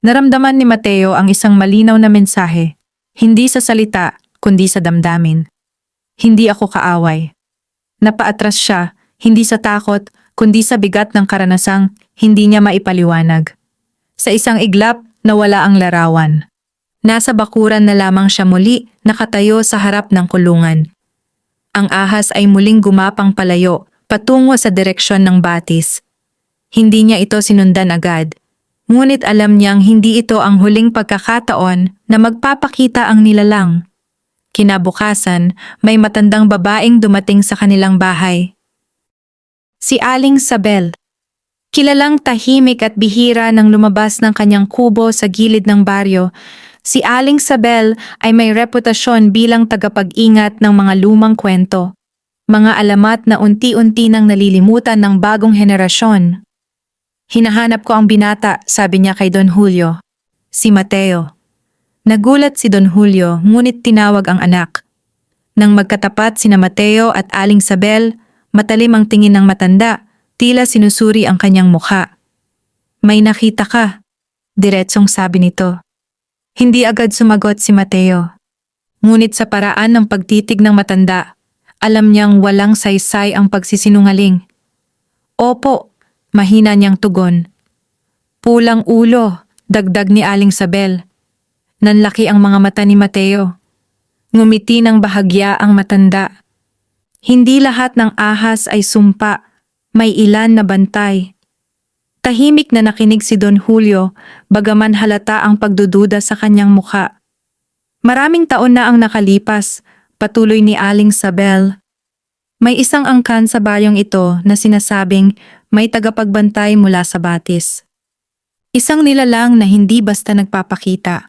Naramdaman ni Mateo ang isang malinaw na mensahe, hindi sa salita, kundi sa damdamin. Hindi ako kaaway. Napaatras siya, hindi sa takot, kundi sa bigat ng karanasang hindi niya maipaliwanag. Sa isang iglap, nawala ang larawan. Nasa bakuran na lamang siya muli, nakatayo sa harap ng kulungan. Ang ahas ay muling gumapang palayo, patungo sa direksyon ng batis. Hindi niya ito sinundan agad. Ngunit alam niyang hindi ito ang huling pagkakataon na magpapakita ang nilalang. Kinabukasan, may matandang babaeng dumating sa kanilang bahay. Si Aling Sabel. Kilalang tahimik at bihira nang lumabas ng kanyang kubo sa gilid ng baryo, si Aling Sabel ay may reputasyon bilang tagapag-ingat ng mga lumang kwento. Mga alamat na unti-unti nang nalilimutan ng bagong henerasyon. Hinahanap ko ang binata, sabi niya kay Don Julio. Si Mateo. Nagulat si Don Julio, ngunit tinawag ang anak. Nang magkatapat sina Mateo at Aling Sabel, matalim ang tingin ng matanda, tila sinusuri ang kanyang mukha. May nakita ka, diretsong sabi nito. Hindi agad sumagot si Mateo. Ngunit sa paraan ng pagtitig ng matanda, alam niyang walang saysay ang pagsisinungaling. Opo, mahina niyang tugon. Pulang ulo, dagdag ni Aling Sabel. Nanlaki ang mga mata ni Mateo. Ngumiti ng bahagya ang matanda. Hindi lahat ng ahas ay sumpa, may ilan na bantay. Tahimik na nakinig si Don Julio, bagaman halata ang pagdududa sa kanyang mukha. Maraming taon na ang nakalipas, patuloy ni Aling Sabel. May isang angkan sa bayong ito na sinasabing may tagapagbantay mula sa batis. Isang nilalang na hindi basta nagpapakita.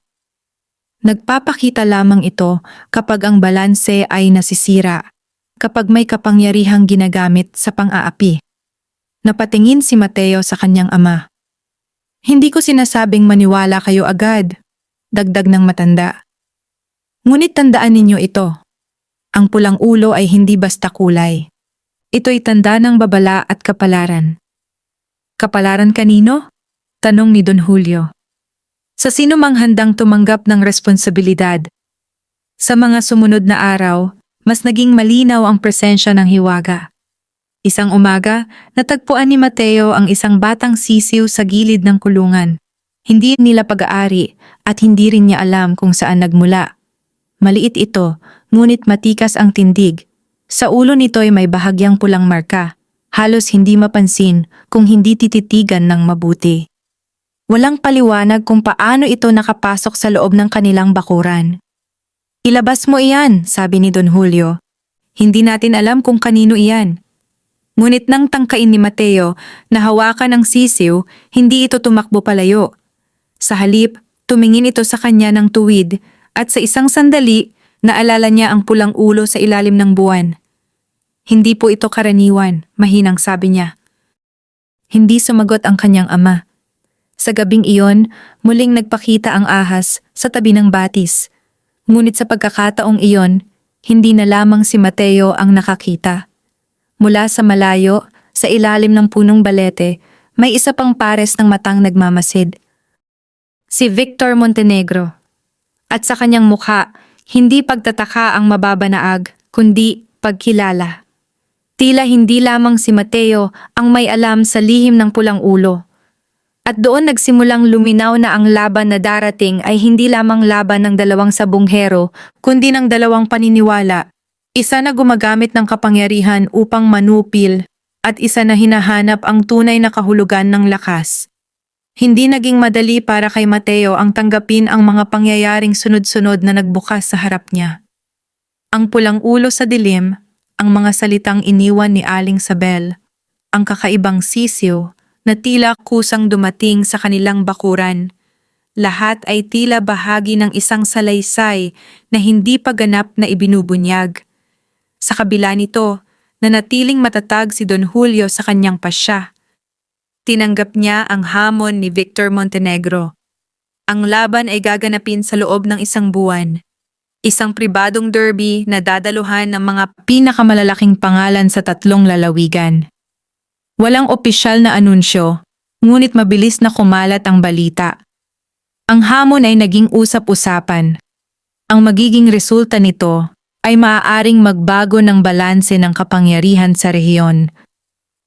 Nagpapakita lamang ito kapag ang balanse ay nasisira, kapag may kapangyarihang ginagamit sa pang-aapi. Napatingin si Mateo sa kanyang ama. Hindi ko sinasabing maniwala kayo agad, dagdag ng matanda. Ngunit tandaan ninyo ito. Ang pulang ulo ay hindi basta kulay. Ito'y tanda ng babala at kapalaran. Kapalaran kanino? Tanong ni Don Julio. Sa sino mang handang tumanggap ng responsibilidad. Sa mga sumunod na araw, mas naging malinaw ang presensya ng hiwaga. Isang umaga, natagpuan ni Mateo ang isang batang sisiw sa gilid ng kulungan. Hindi nila pag-aari at hindi rin niya alam kung saan nagmula. Maliit ito, ngunit matikas ang tindig. Sa ulo nito'y may bahagyang pulang marka. Halos hindi mapansin kung hindi tititigan ng mabuti. Walang paliwanag kung paano ito nakapasok sa loob ng kanilang bakuran. Ilabas mo iyan, sabi ni Don Julio. Hindi natin alam kung kanino iyan. Ngunit nang tangkain ni Mateo na hawakan ng sisiw, hindi ito tumakbo palayo. Sa halip, tumingin ito sa kanya ng tuwid at sa isang sandali, naalala niya ang pulang ulo sa ilalim ng buwan. Hindi po ito karaniwan, mahinang sabi niya. Hindi sumagot ang kanyang ama. Sa gabing iyon, muling nagpakita ang ahas sa tabi ng batis. Ngunit sa pagkakataong iyon, hindi na lamang si Mateo ang nakakita. Mula sa malayo, sa ilalim ng punong balete, may isa pang pares ng matang nagmamasid. Si Victor Montenegro. At sa kanyang mukha, hindi pagtataka ang mababanaag, kundi pagkilala. Tila hindi lamang si Mateo ang may alam sa lihim ng pulang ulo. At doon nagsimulang luminaw na ang laban na darating ay hindi lamang laban ng dalawang sabonghero, kundi ng dalawang paniniwala. Isa na gumagamit ng kapangyarihan upang manupil at isa na hinahanap ang tunay na kahulugan ng lakas. Hindi naging madali para kay Mateo ang tanggapin ang mga pangyayaring sunod-sunod na nagbukas sa harap niya. Ang pulang ulo sa dilim, ang mga salitang iniwan ni Aling Sabel, ang kakaibang sisiw na tila kusang dumating sa kanilang bakuran. Lahat ay tila bahagi ng isang salaysay na hindi pa ganap na ibinubunyag. Sa kabila nito, nanatiling matatag si Don Julio sa kanyang pasya. Tinanggap niya ang hamon ni Victor Montenegro. Ang laban ay gaganapin sa loob ng isang buwan. Isang pribadong derby na dadaluhan ng mga pinakamalalaking pangalan sa tatlong lalawigan. Walang opisyal na anunsyo, ngunit mabilis na kumalat ang balita. Ang hamon ay naging usap-usapan. Ang magiging resulta nito ay maaaring magbago ng balanse ng kapangyarihan sa rehiyon.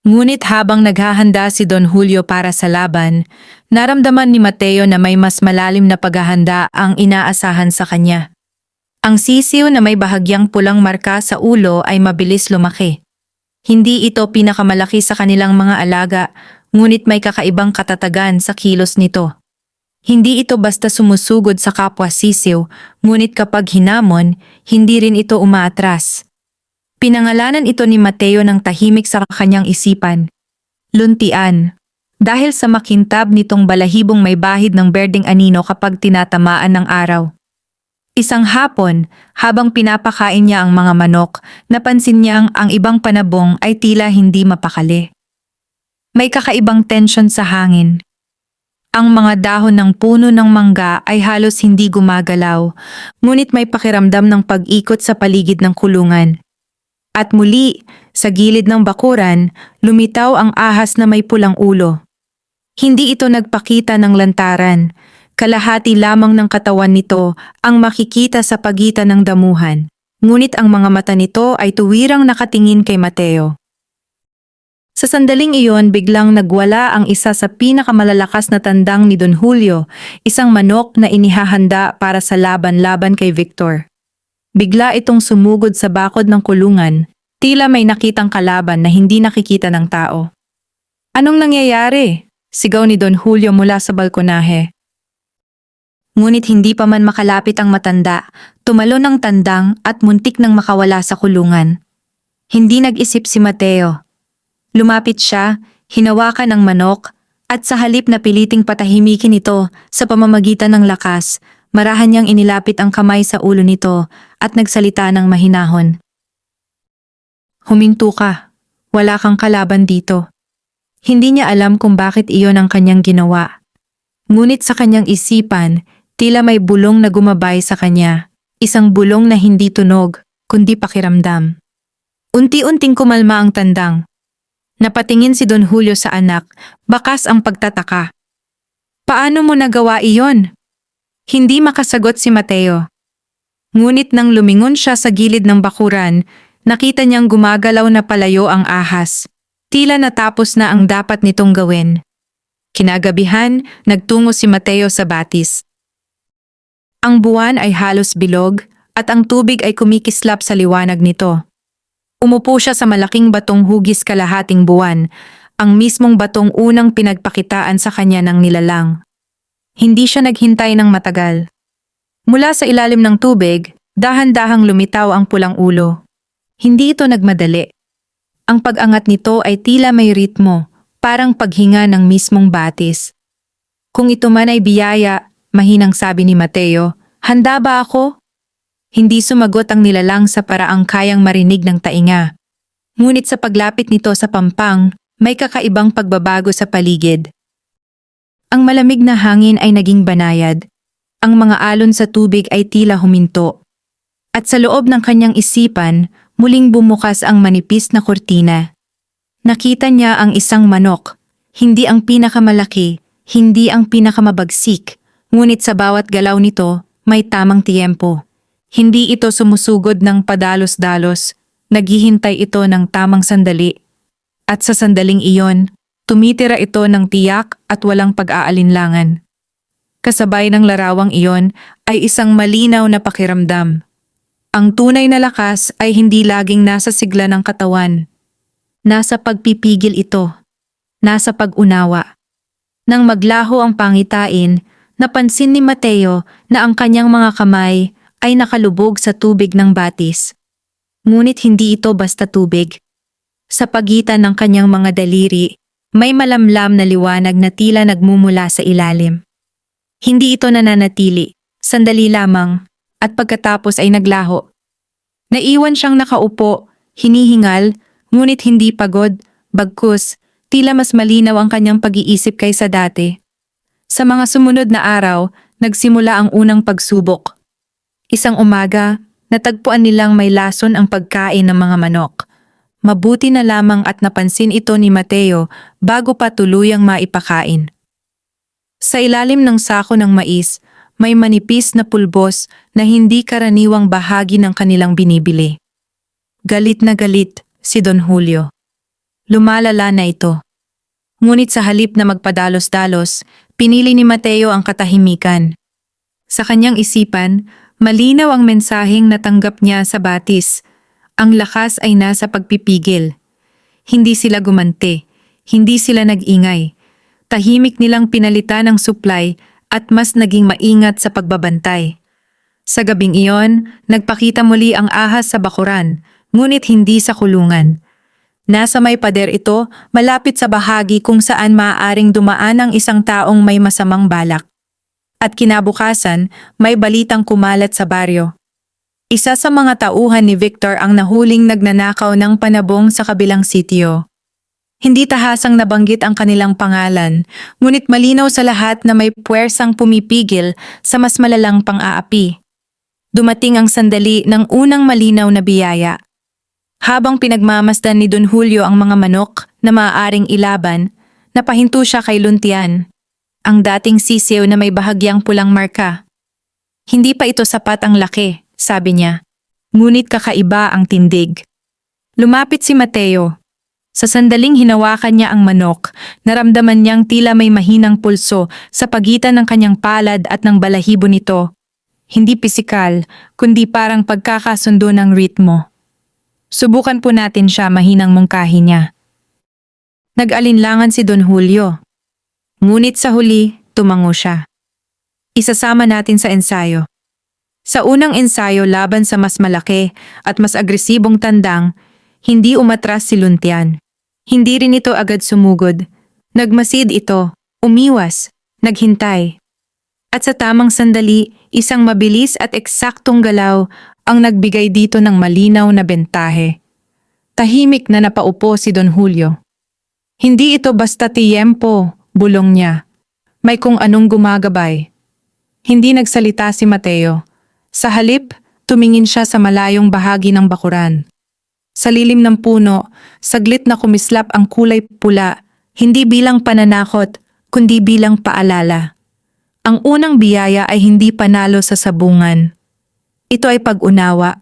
Ngunit habang naghahanda si Don Julio para sa laban, naramdaman ni Mateo na may mas malalim na paghahanda ang inaasahan sa kanya. Ang sisiw na may bahagyang pulang marka sa ulo ay mabilis lumaki. Hindi ito pinakamalaki sa kanilang mga alaga, ngunit may kakaibang katatagan sa kilos nito. Hindi ito basta sumusugod sa kapwa sisiw, ngunit kapag hinamon, hindi rin ito umaatras. Pinangalanan ito ni Mateo ng tahimik sa kanyang isipan. Luntian. Dahil sa makintab nitong balahibong may bahid ng berdeng anino kapag tinatamaan ng araw. Isang hapon, habang pinapakain niya ang mga manok, napansin niyang ang ibang panabong ay tila hindi mapakali. May kakaibang tensyon sa hangin. Ang mga dahon ng puno ng mangga ay halos hindi gumagalaw, ngunit may pakiramdam ng pag-ikot sa paligid ng kulungan. At muli, sa gilid ng bakuran, lumitaw ang ahas na may pulang ulo. Hindi ito nagpakita ng lantaran. Kalahati lamang ng katawan nito ang makikita sa pagitan ng damuhan. Ngunit ang mga mata nito ay tuwirang nakatingin kay Mateo. Sa sandaling iyon, biglang nagwala ang isa sa pinakamalalakas na tandang ni Don Julio, isang manok na inihahanda para sa laban-laban kay Victor. Bigla itong sumugod sa bakod ng kulungan, tila may nakitang kalaban na hindi nakikita ng tao. "Anong nangyayari?" sigaw ni Don Julio mula sa balkonahe. Ngunit hindi pa man makalapit ang matanda, tumalon ang tandang at muntik nang makawala sa kulungan. Hindi nag-isip si Mateo. Lumapit siya, hinawakan ang manok, at sa halip na piliting patahimikin ito sa pamamagitan ng lakas, marahan niyang inilapit ang kamay sa ulo nito at nagsalita ng mahinahon. "Huminto ka. Wala kang kalaban dito." Hindi niya alam kung bakit iyon ang kanyang ginawa. Ngunit sa kanyang isipan, tila may bulong na gumabay sa kanya. Isang bulong na hindi tunog, kundi pakiramdam. Unti-unting kumalma ang tandang. Napatingin si Don Julio sa anak, bakas ang pagtataka. "Paano mo nagawa iyon?" Hindi makasagot si Mateo. Ngunit nang lumingon siya sa gilid ng bakuran, nakita niyang gumagalaw na palayo ang ahas. Tila natapos na ang dapat nitong gawin. Kinagabihan, nagtungo si Mateo sa batis. Ang buwan ay halos bilog at ang tubig ay kumikislap sa liwanag nito. Umupo siya sa malaking batong hugis kalahating buwan, ang mismong batong unang pinagpakitaan sa kanya ng nilalang. Hindi siya naghintay ng matagal. Mula sa ilalim ng tubig, dahan-dahang lumitaw ang pulang ulo. Hindi ito nagmadali. Ang pag-angat nito ay tila may ritmo, parang paghinga ng mismong batis. "Kung ito man ay biyaya," mahinang sabi ni Mateo, "handa ba ako?" Hindi sumagot ang nilalang sa paraang kayang marinig ng tainga. Ngunit sa paglapit nito sa pampang, may kakaibang pagbabago sa paligid. Ang malamig na hangin ay naging banayad. Ang mga alon sa tubig ay tila huminto. At sa loob ng kanyang isipan, muling bumukas ang manipis na kurtina. Nakita niya ang isang manok, hindi ang pinakamalaki, hindi ang pinakamabagsik, ngunit sa bawat galaw nito, may tamang tiyempo. Hindi ito sumusugod ng padalos-dalos, naghihintay ito ng tamang sandali. At sa sandaling iyon, tumitira ito ng tiyak at walang pag-aalinlangan. Kasabay ng larawang iyon ay isang malinaw na pakiramdam. Ang tunay na lakas ay hindi laging nasa sigla ng katawan. Nasa pagpipigil ito. Nasa pag-unawa. Nang maglaho ang pangitain, napansin ni Mateo na ang kanyang mga kamay ay nakalubog sa tubig ng batis. Ngunit hindi ito basta tubig. Sa pagitan ng kanyang mga daliri, may malamlam na liwanag na tila nagmumula sa ilalim. Hindi ito nananatili, sandali lamang, at pagkatapos ay naglaho. Naiwan siyang nakaupo, hinihingal, ngunit hindi pagod, bagkus, tila mas malinaw ang kanyang pag-iisip kaysa dati. Sa mga sumunod na araw, nagsimula ang unang pagsubok. Isang umaga, natagpuan nilang may lason ang pagkain ng mga manok. Mabuti na lamang at napansin ito ni Mateo bago pa tuluyang maipakain. Sa ilalim ng sako ng mais, may manipis na pulbos na hindi karaniwang bahagi ng kanilang binibili. Galit na galit si Don Julio. Lumalala na ito. Ngunit sa halip na magpadalos-dalos, pinili ni Mateo ang katahimikan. Sa kanyang isipan, malinaw ang mensaheng natanggap niya sa batis. Ang lakas ay nasa pagpipigil. Hindi sila gumante, hindi sila nag-ingay. Tahimik nilang pinalitan ang supply at mas naging maingat sa pagbabantay. Sa gabing iyon, nagpakita muli ang ahas sa bakuran, ngunit hindi sa kulungan. Nasa may pader ito, malapit sa bahagi kung saan maaaring dumaan ang isang taong may masamang balak. At kinabukasan, may balitang kumalat sa baryo. Isa sa mga tauhan ni Victor ang nahuling nagnanakaw ng panabong sa kabilang sitio. Hindi tahasang nabanggit ang kanilang pangalan, ngunit malinaw sa lahat na may puwersang pumipigil sa mas malalang pang-aapi. Dumating ang sandali ng unang malinaw na biyaya. Habang pinagmamasdan ni Don Julio ang mga manok na maaaring ilaban, napahinto siya kay Luntian, ang dating sisiw na may bahagyang pulang marka. Hindi pa ito sapat ang laki, sabi niya. Ngunit kakaiba ang tindig. Lumapit si Mateo. Sa sandaling hinawakan niya ang manok, naramdaman niyang tila may mahinang pulso sa pagitan ng kanyang palad at ng balahibo nito. Hindi pisikal, kundi parang pagkakasundo ng ritmo. Subukan po natin siya, mahinang mungkahi niya. Nag-alinlangan si Don Julio. Ngunit sa huli, tumango siya. Isasama natin sa ensayo. Sa unang ensayo laban sa mas malaki at mas agresibong tandang, hindi umatras si Luntian. Hindi rin ito agad sumugod. Nagmasid ito, umiwas, naghintay. At sa tamang sandali, isang mabilis at eksaktong galaw ang nagbigay dito ng malinaw na bentahe. Tahimik na napaupo si Don Julio. Hindi ito basta tiyempo, bulong niya. May kung anong gumagabay. Hindi nagsalita si Mateo. Sa halip, tumingin siya sa malayong bahagi ng bakuran. Sa lilim ng puno, saglit na kumislap ang kulay pula, hindi bilang pananakot, kundi bilang paalala. Ang unang biyaya ay hindi panalo sa sabungan. Ito ay pag-unawa.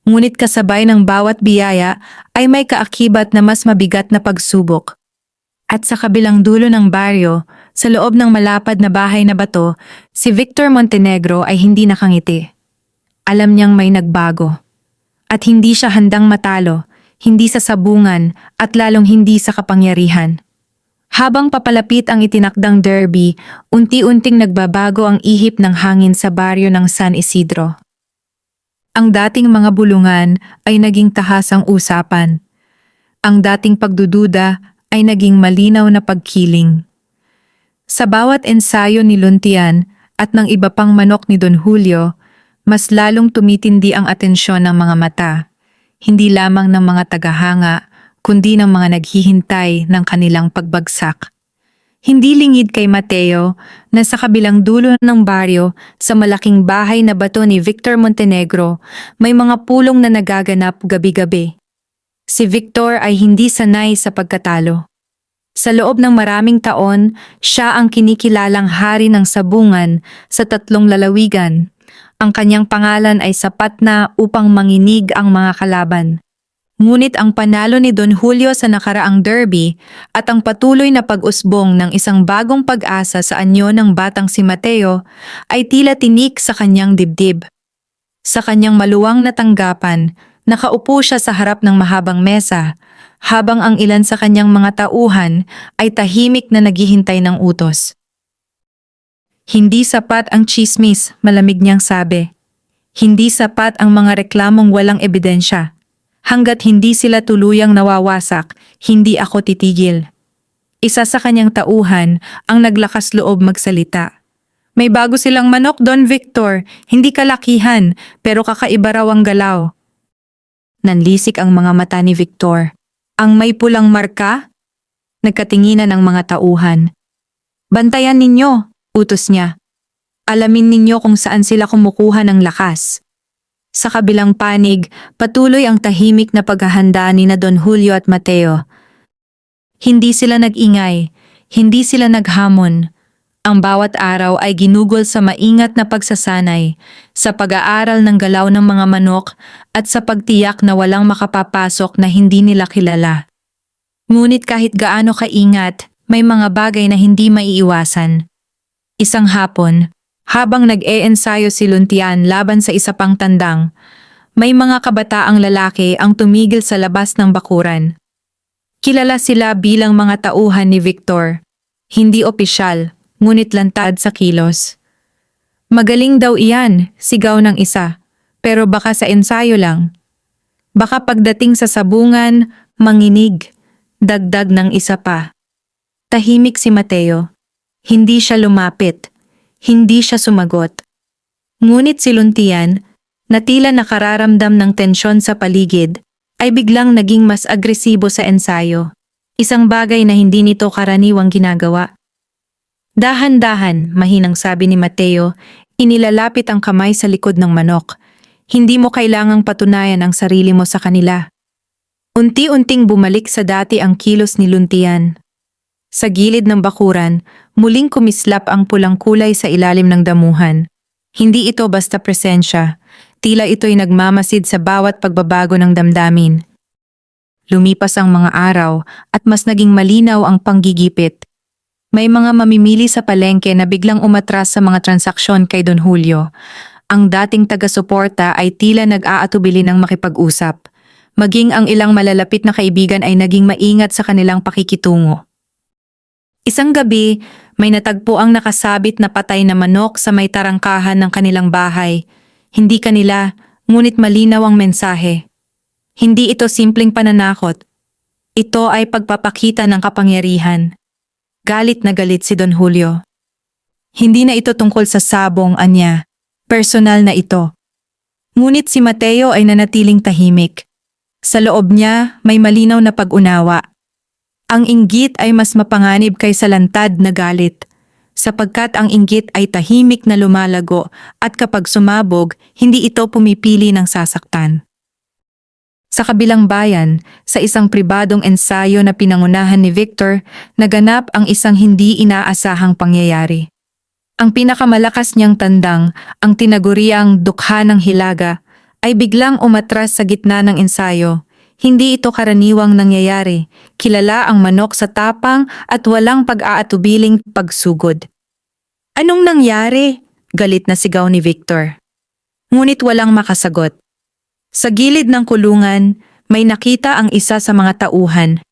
Ngunit kasabay ng bawat biyaya ay may kaakibat na mas mabigat na pagsubok. At sa kabilang dulo ng baryo, sa loob ng malapad na bahay na bato, si Victor Montenegro ay hindi nakangiti. Alam niyang may nagbago. At hindi siya handang matalo, hindi sa sabungan at lalong hindi sa kapangyarihan. Habang papalapit ang itinakdang derby, unti-unting nagbabago ang ihip ng hangin sa baryo ng San Isidro. Ang dating mga bulungan ay naging tahasang usapan. Ang dating pagdududa ay naging malinaw na pagkiling. Sa bawat ensayo ni Luntian at ng iba pang manok ni Don Julio, mas lalong tumitindi ang atensyon ng mga mata, hindi lamang ng mga tagahanga, kundi ng mga naghihintay ng kanilang pagbagsak. Hindi lingid kay Mateo na sa kabilang dulo ng baryo sa malaking bahay na bato ni Victor Montenegro, may mga pulong na nagaganap gabi-gabi. Si Victor ay hindi sanay sa pagkatalo. Sa loob ng maraming taon, siya ang kinikilalang hari ng sabungan sa 3 lalawigan. Ang kanyang pangalan ay sapat na upang manginig ang mga kalaban. Ngunit ang panalo ni Don Julio sa nakaraang derby at ang patuloy na pag-usbong ng isang bagong pag-asa sa anyo ng batang si Mateo ay tila tinik sa kanyang dibdib. Sa kanyang maluwang na tanggapan, nakaupo siya sa harap ng mahabang mesa, habang ang ilan sa kanyang mga tauhan ay tahimik na naghihintay ng utos. Hindi sapat ang chismis, malamig niyang sabi. Hindi sapat ang mga reklamong walang ebidensya. Hanggat hindi sila tuluyang nawawasak, hindi ako titigil. Isa sa kanyang tauhan ang naglakas loob magsalita. May bago silang manok, Don Victor, hindi kalakihan, pero kakaiba raw ang galaw. Nanlisik ang mga mata ni Victor. Ang may pulang marka? Nagkatinginan ang mga tauhan. Bantayan ninyo, utos niya. Alamin ninyo kung saan sila kumukuha ng lakas. Sa kabilang panig, patuloy ang tahimik na paghahanda ni na Don Julio at Mateo. Hindi sila nag-ingay, hindi sila naghamon. Ang bawat araw ay ginugol sa maingat na pagsasanay, sa pag-aaral ng galaw ng mga manok at sa pagtiyak na walang makapapasok na hindi nila kilala. Ngunit kahit gaano kaingat, may mga bagay na hindi maiiwasan. Isang hapon, habang nag-e-ensayo si Luntian laban sa isa pang tandang, may mga kabataang lalaki ang tumigil sa labas ng bakuran. Kilala sila bilang mga tauhan ni Victor. Hindi opisyal, ngunit lantad sa kilos. Magaling daw iyan, sigaw ng isa, pero baka sa ensayo lang. Baka pagdating sa sabungan, manginig, dagdag ng isa pa. Tahimik si Mateo. Hindi siya lumapit. Hindi siya sumagot. Ngunit si Luntian, na tila nakararamdam ng tensyon sa paligid, ay biglang naging mas agresibo sa ensayo. Isang bagay na hindi nito karaniwang ginagawa. Dahan-dahan, mahinang sabi ni Mateo, inilalapit ang kamay sa likod ng manok. Hindi mo kailangang patunayan ang sarili mo sa kanila. Unti-unting bumalik sa dati ang kilos ni Luntian. Sa gilid ng bakuran, muling kumislap ang pulang kulay sa ilalim ng damuhan. Hindi ito basta presensya, tila ito'y nagmamasid sa bawat pagbabago ng damdamin. Lumipas ang mga araw at mas naging malinaw ang panggigipit. May mga mamimili sa palengke na biglang umatras sa mga transaksyon kay Don Julio. Ang dating taga-suporta ay tila nag-aatubili ng makipag-usap. Maging ang ilang malalapit na kaibigan ay naging maingat sa kanilang pakikitungo. Isang gabi, may natagpo ang nakasabit na patay na manok sa may tarangkahan ng kanilang bahay. Hindi kanila, ngunit malinaw ang mensahe. Hindi ito simpleng pananakot. Ito ay pagpapakita ng kapangyarihan. Galit na galit si Don Julio. Hindi na ito tungkol sa sabong, anya. Personal na ito. Ngunit si Mateo ay nanatiling tahimik. Sa loob niya, may malinaw na pag-unawa. Ang inggit ay mas mapanganib kaysa lantad na galit, sapagkat ang inggit ay tahimik na lumalago at kapag sumabog, hindi ito pumipili ng sasaktan. Sa kabilang bayan, sa isang pribadong ensayo na pinangunahan ni Victor, naganap ang isang hindi inaasahang pangyayari. Ang pinakamalakas niyang tandang, ang tinaguriang dukha ng hilaga, ay biglang umatras sa gitna ng ensayo. Hindi ito karaniwang nangyayari. Kilala ang manok sa tapang at walang pag-aatubiling pagsugod. Anong nangyari? Galit na sigaw ni Victor. Ngunit walang makasagot. Sa gilid ng kulungan, may nakita ang isa sa mga tauhan.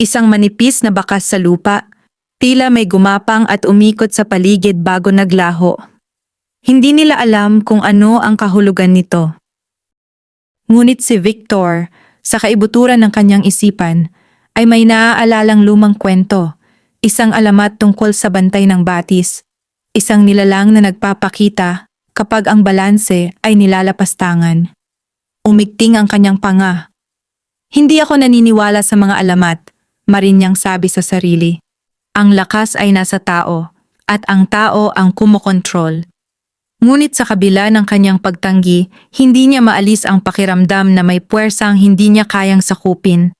Isang manipis na bakas sa lupa. Tila may gumapang at umikot sa paligid bago naglaho. Hindi nila alam kung ano ang kahulugan nito. Ngunit si Victor, sa kaibuturan ng kanyang isipan, ay may naaalalang lumang kwento, isang alamat tungkol sa bantay ng batis, isang nilalang na nagpapakita kapag ang balanse ay nilalapastangan. Umigting ang kanyang panga. Hindi ako naniniwala sa mga alamat, Marinyang sabi sa sarili. Ang lakas ay nasa tao, at ang tao ang kumokontrol. Ngunit sa kabila ng kanyang pagtanggi, hindi niya maalis ang pakiramdam na may puwersang hindi niya kayang sakupin.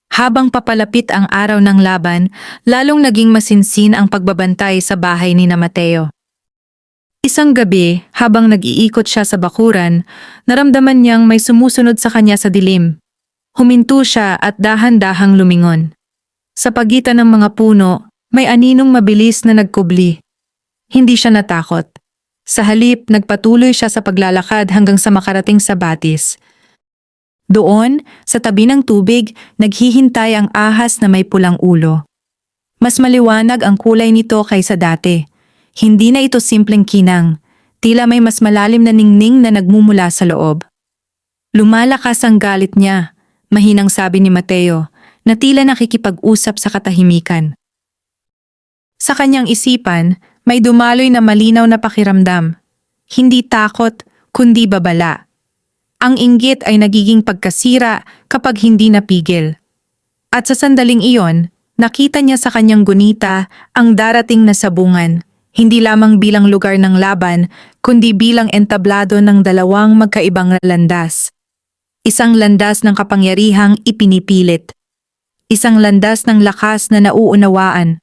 Habang papalapit ang araw ng laban, lalong naging masinsin ang pagbabantay sa bahay ni na Mateo. Isang gabi, habang nag-iikot siya sa bakuran, naramdaman niyang may sumusunod sa kanya sa dilim. Huminto siya at dahan-dahang lumingon. Sa pagitan ng mga puno, may aninong mabilis na nagkubli. Hindi siya natakot. Sa halip, nagpatuloy siya sa paglalakad hanggang sa makarating sa batis. Doon, sa tabi ng tubig, naghihintay ang ahas na may pulang ulo. Mas maliwanag ang kulay nito kaysa dati. Hindi na ito simpleng kinang. Tila may mas malalim na ningning na nagmumula sa loob. Lumalakas ang galit niya, mahinang sabi ni Mateo, na tila nakikipag-usap sa katahimikan. Sa kanyang isipan, may dumaloy na malinaw na pakiramdam. Hindi takot, kundi babala. Ang inggit ay nagiging pagkasira kapag hindi napigil. At sa sandaling iyon, Nakita niya sa kanyang gunita ang darating na sabungan, hindi lamang bilang lugar ng laban, kundi bilang entablado ng dalawang magkaibang landas. Isang landas ng kapangyarihang ipinipilit. Isang landas ng lakas na nauunawaan.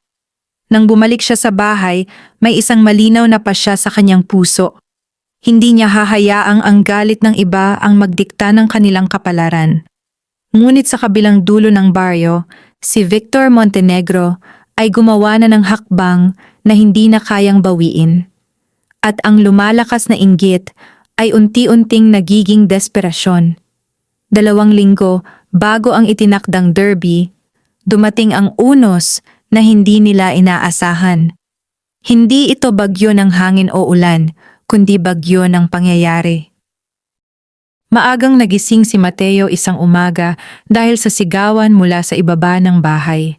Nang bumalik siya sa bahay, may isang malinaw na pasya sa kanyang puso. Hindi niya hahayaang ang galit ng iba ang magdikta ng kanilang kapalaran. Ngunit sa kabilang dulo ng baryo, si Victor Montenegro ay gumawa na ng hakbang na hindi na kayang bawiin. At ang lumalakas na inggit ay unti-unting nagiging desperasyon. 2 linggo bago ang itinakdang derby, dumating ang unos na hindi nila inaasahan. Hindi ito bagyo ng hangin o ulan, kundi bagyo ng pangyayari. Maagang nagising si Mateo isang umaga dahil sa sigawan mula sa ibaba ng bahay.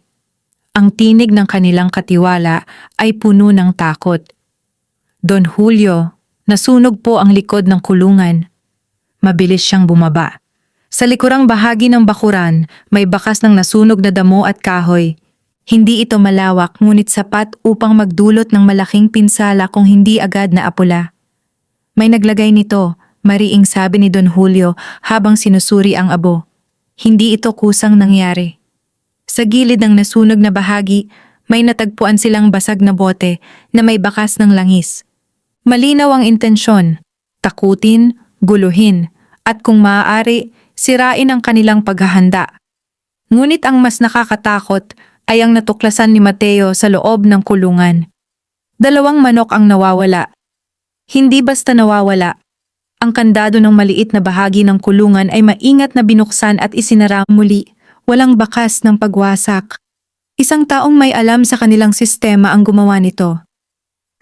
Ang tinig ng kanilang katiwala ay puno ng takot. Don Julio, nasunog po ang likod ng kulungan. Mabilis siyang bumaba. Sa likurang bahagi ng bakuran, may bakas ng nasunog na damo at kahoy. Hindi ito malawak ngunit sapat upang magdulot ng malaking pinsala kung hindi agad na apula. May naglagay nito, mariing sabi ni Don Julio habang sinusuri ang abo. Hindi ito kusang nangyari. Sa gilid ng nasunog na bahagi, may natagpuan silang basag na bote na may bakas ng langis. Malinaw ang intensyon, takutin, guluhin, at kung maaari, sirain ang kanilang paghahanda. Ngunit ang mas nakakatakot ay ang natuklasan ni Mateo sa loob ng kulungan. 2 manok ang nawawala. Hindi basta nawawala. Ang kandado ng maliit na bahagi ng kulungan ay maingat na binuksan at isinara muli, walang bakas ng pagwasak. Isang taong may alam sa kanilang sistema ang gumawa nito.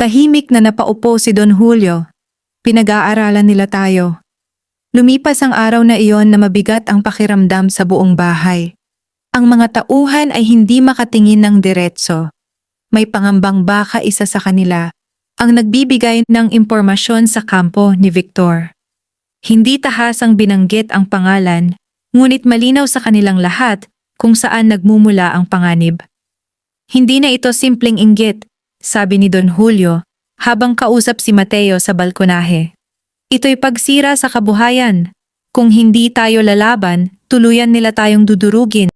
Tahimik na napaupo si Don Julio. Pinag-aaralan nila tayo. Lumipas ang araw na iyon na mabigat ang pakiramdam sa buong bahay. Ang mga tauhan ay hindi makatingin ng diretso. May pangambang baka isa sa kanila, ang nagbibigay ng impormasyon sa kampo ni Victor. Hindi tahasang binanggit ang pangalan, ngunit malinaw sa kanilang lahat kung saan nagmumula ang panganib. Hindi na ito simpleng inggit, sabi ni Don Julio, habang kausap si Mateo sa balkonahe. Ito'y pagsira sa kabuhayan. Kung hindi tayo lalaban, tuluyan nila tayong dudurugin.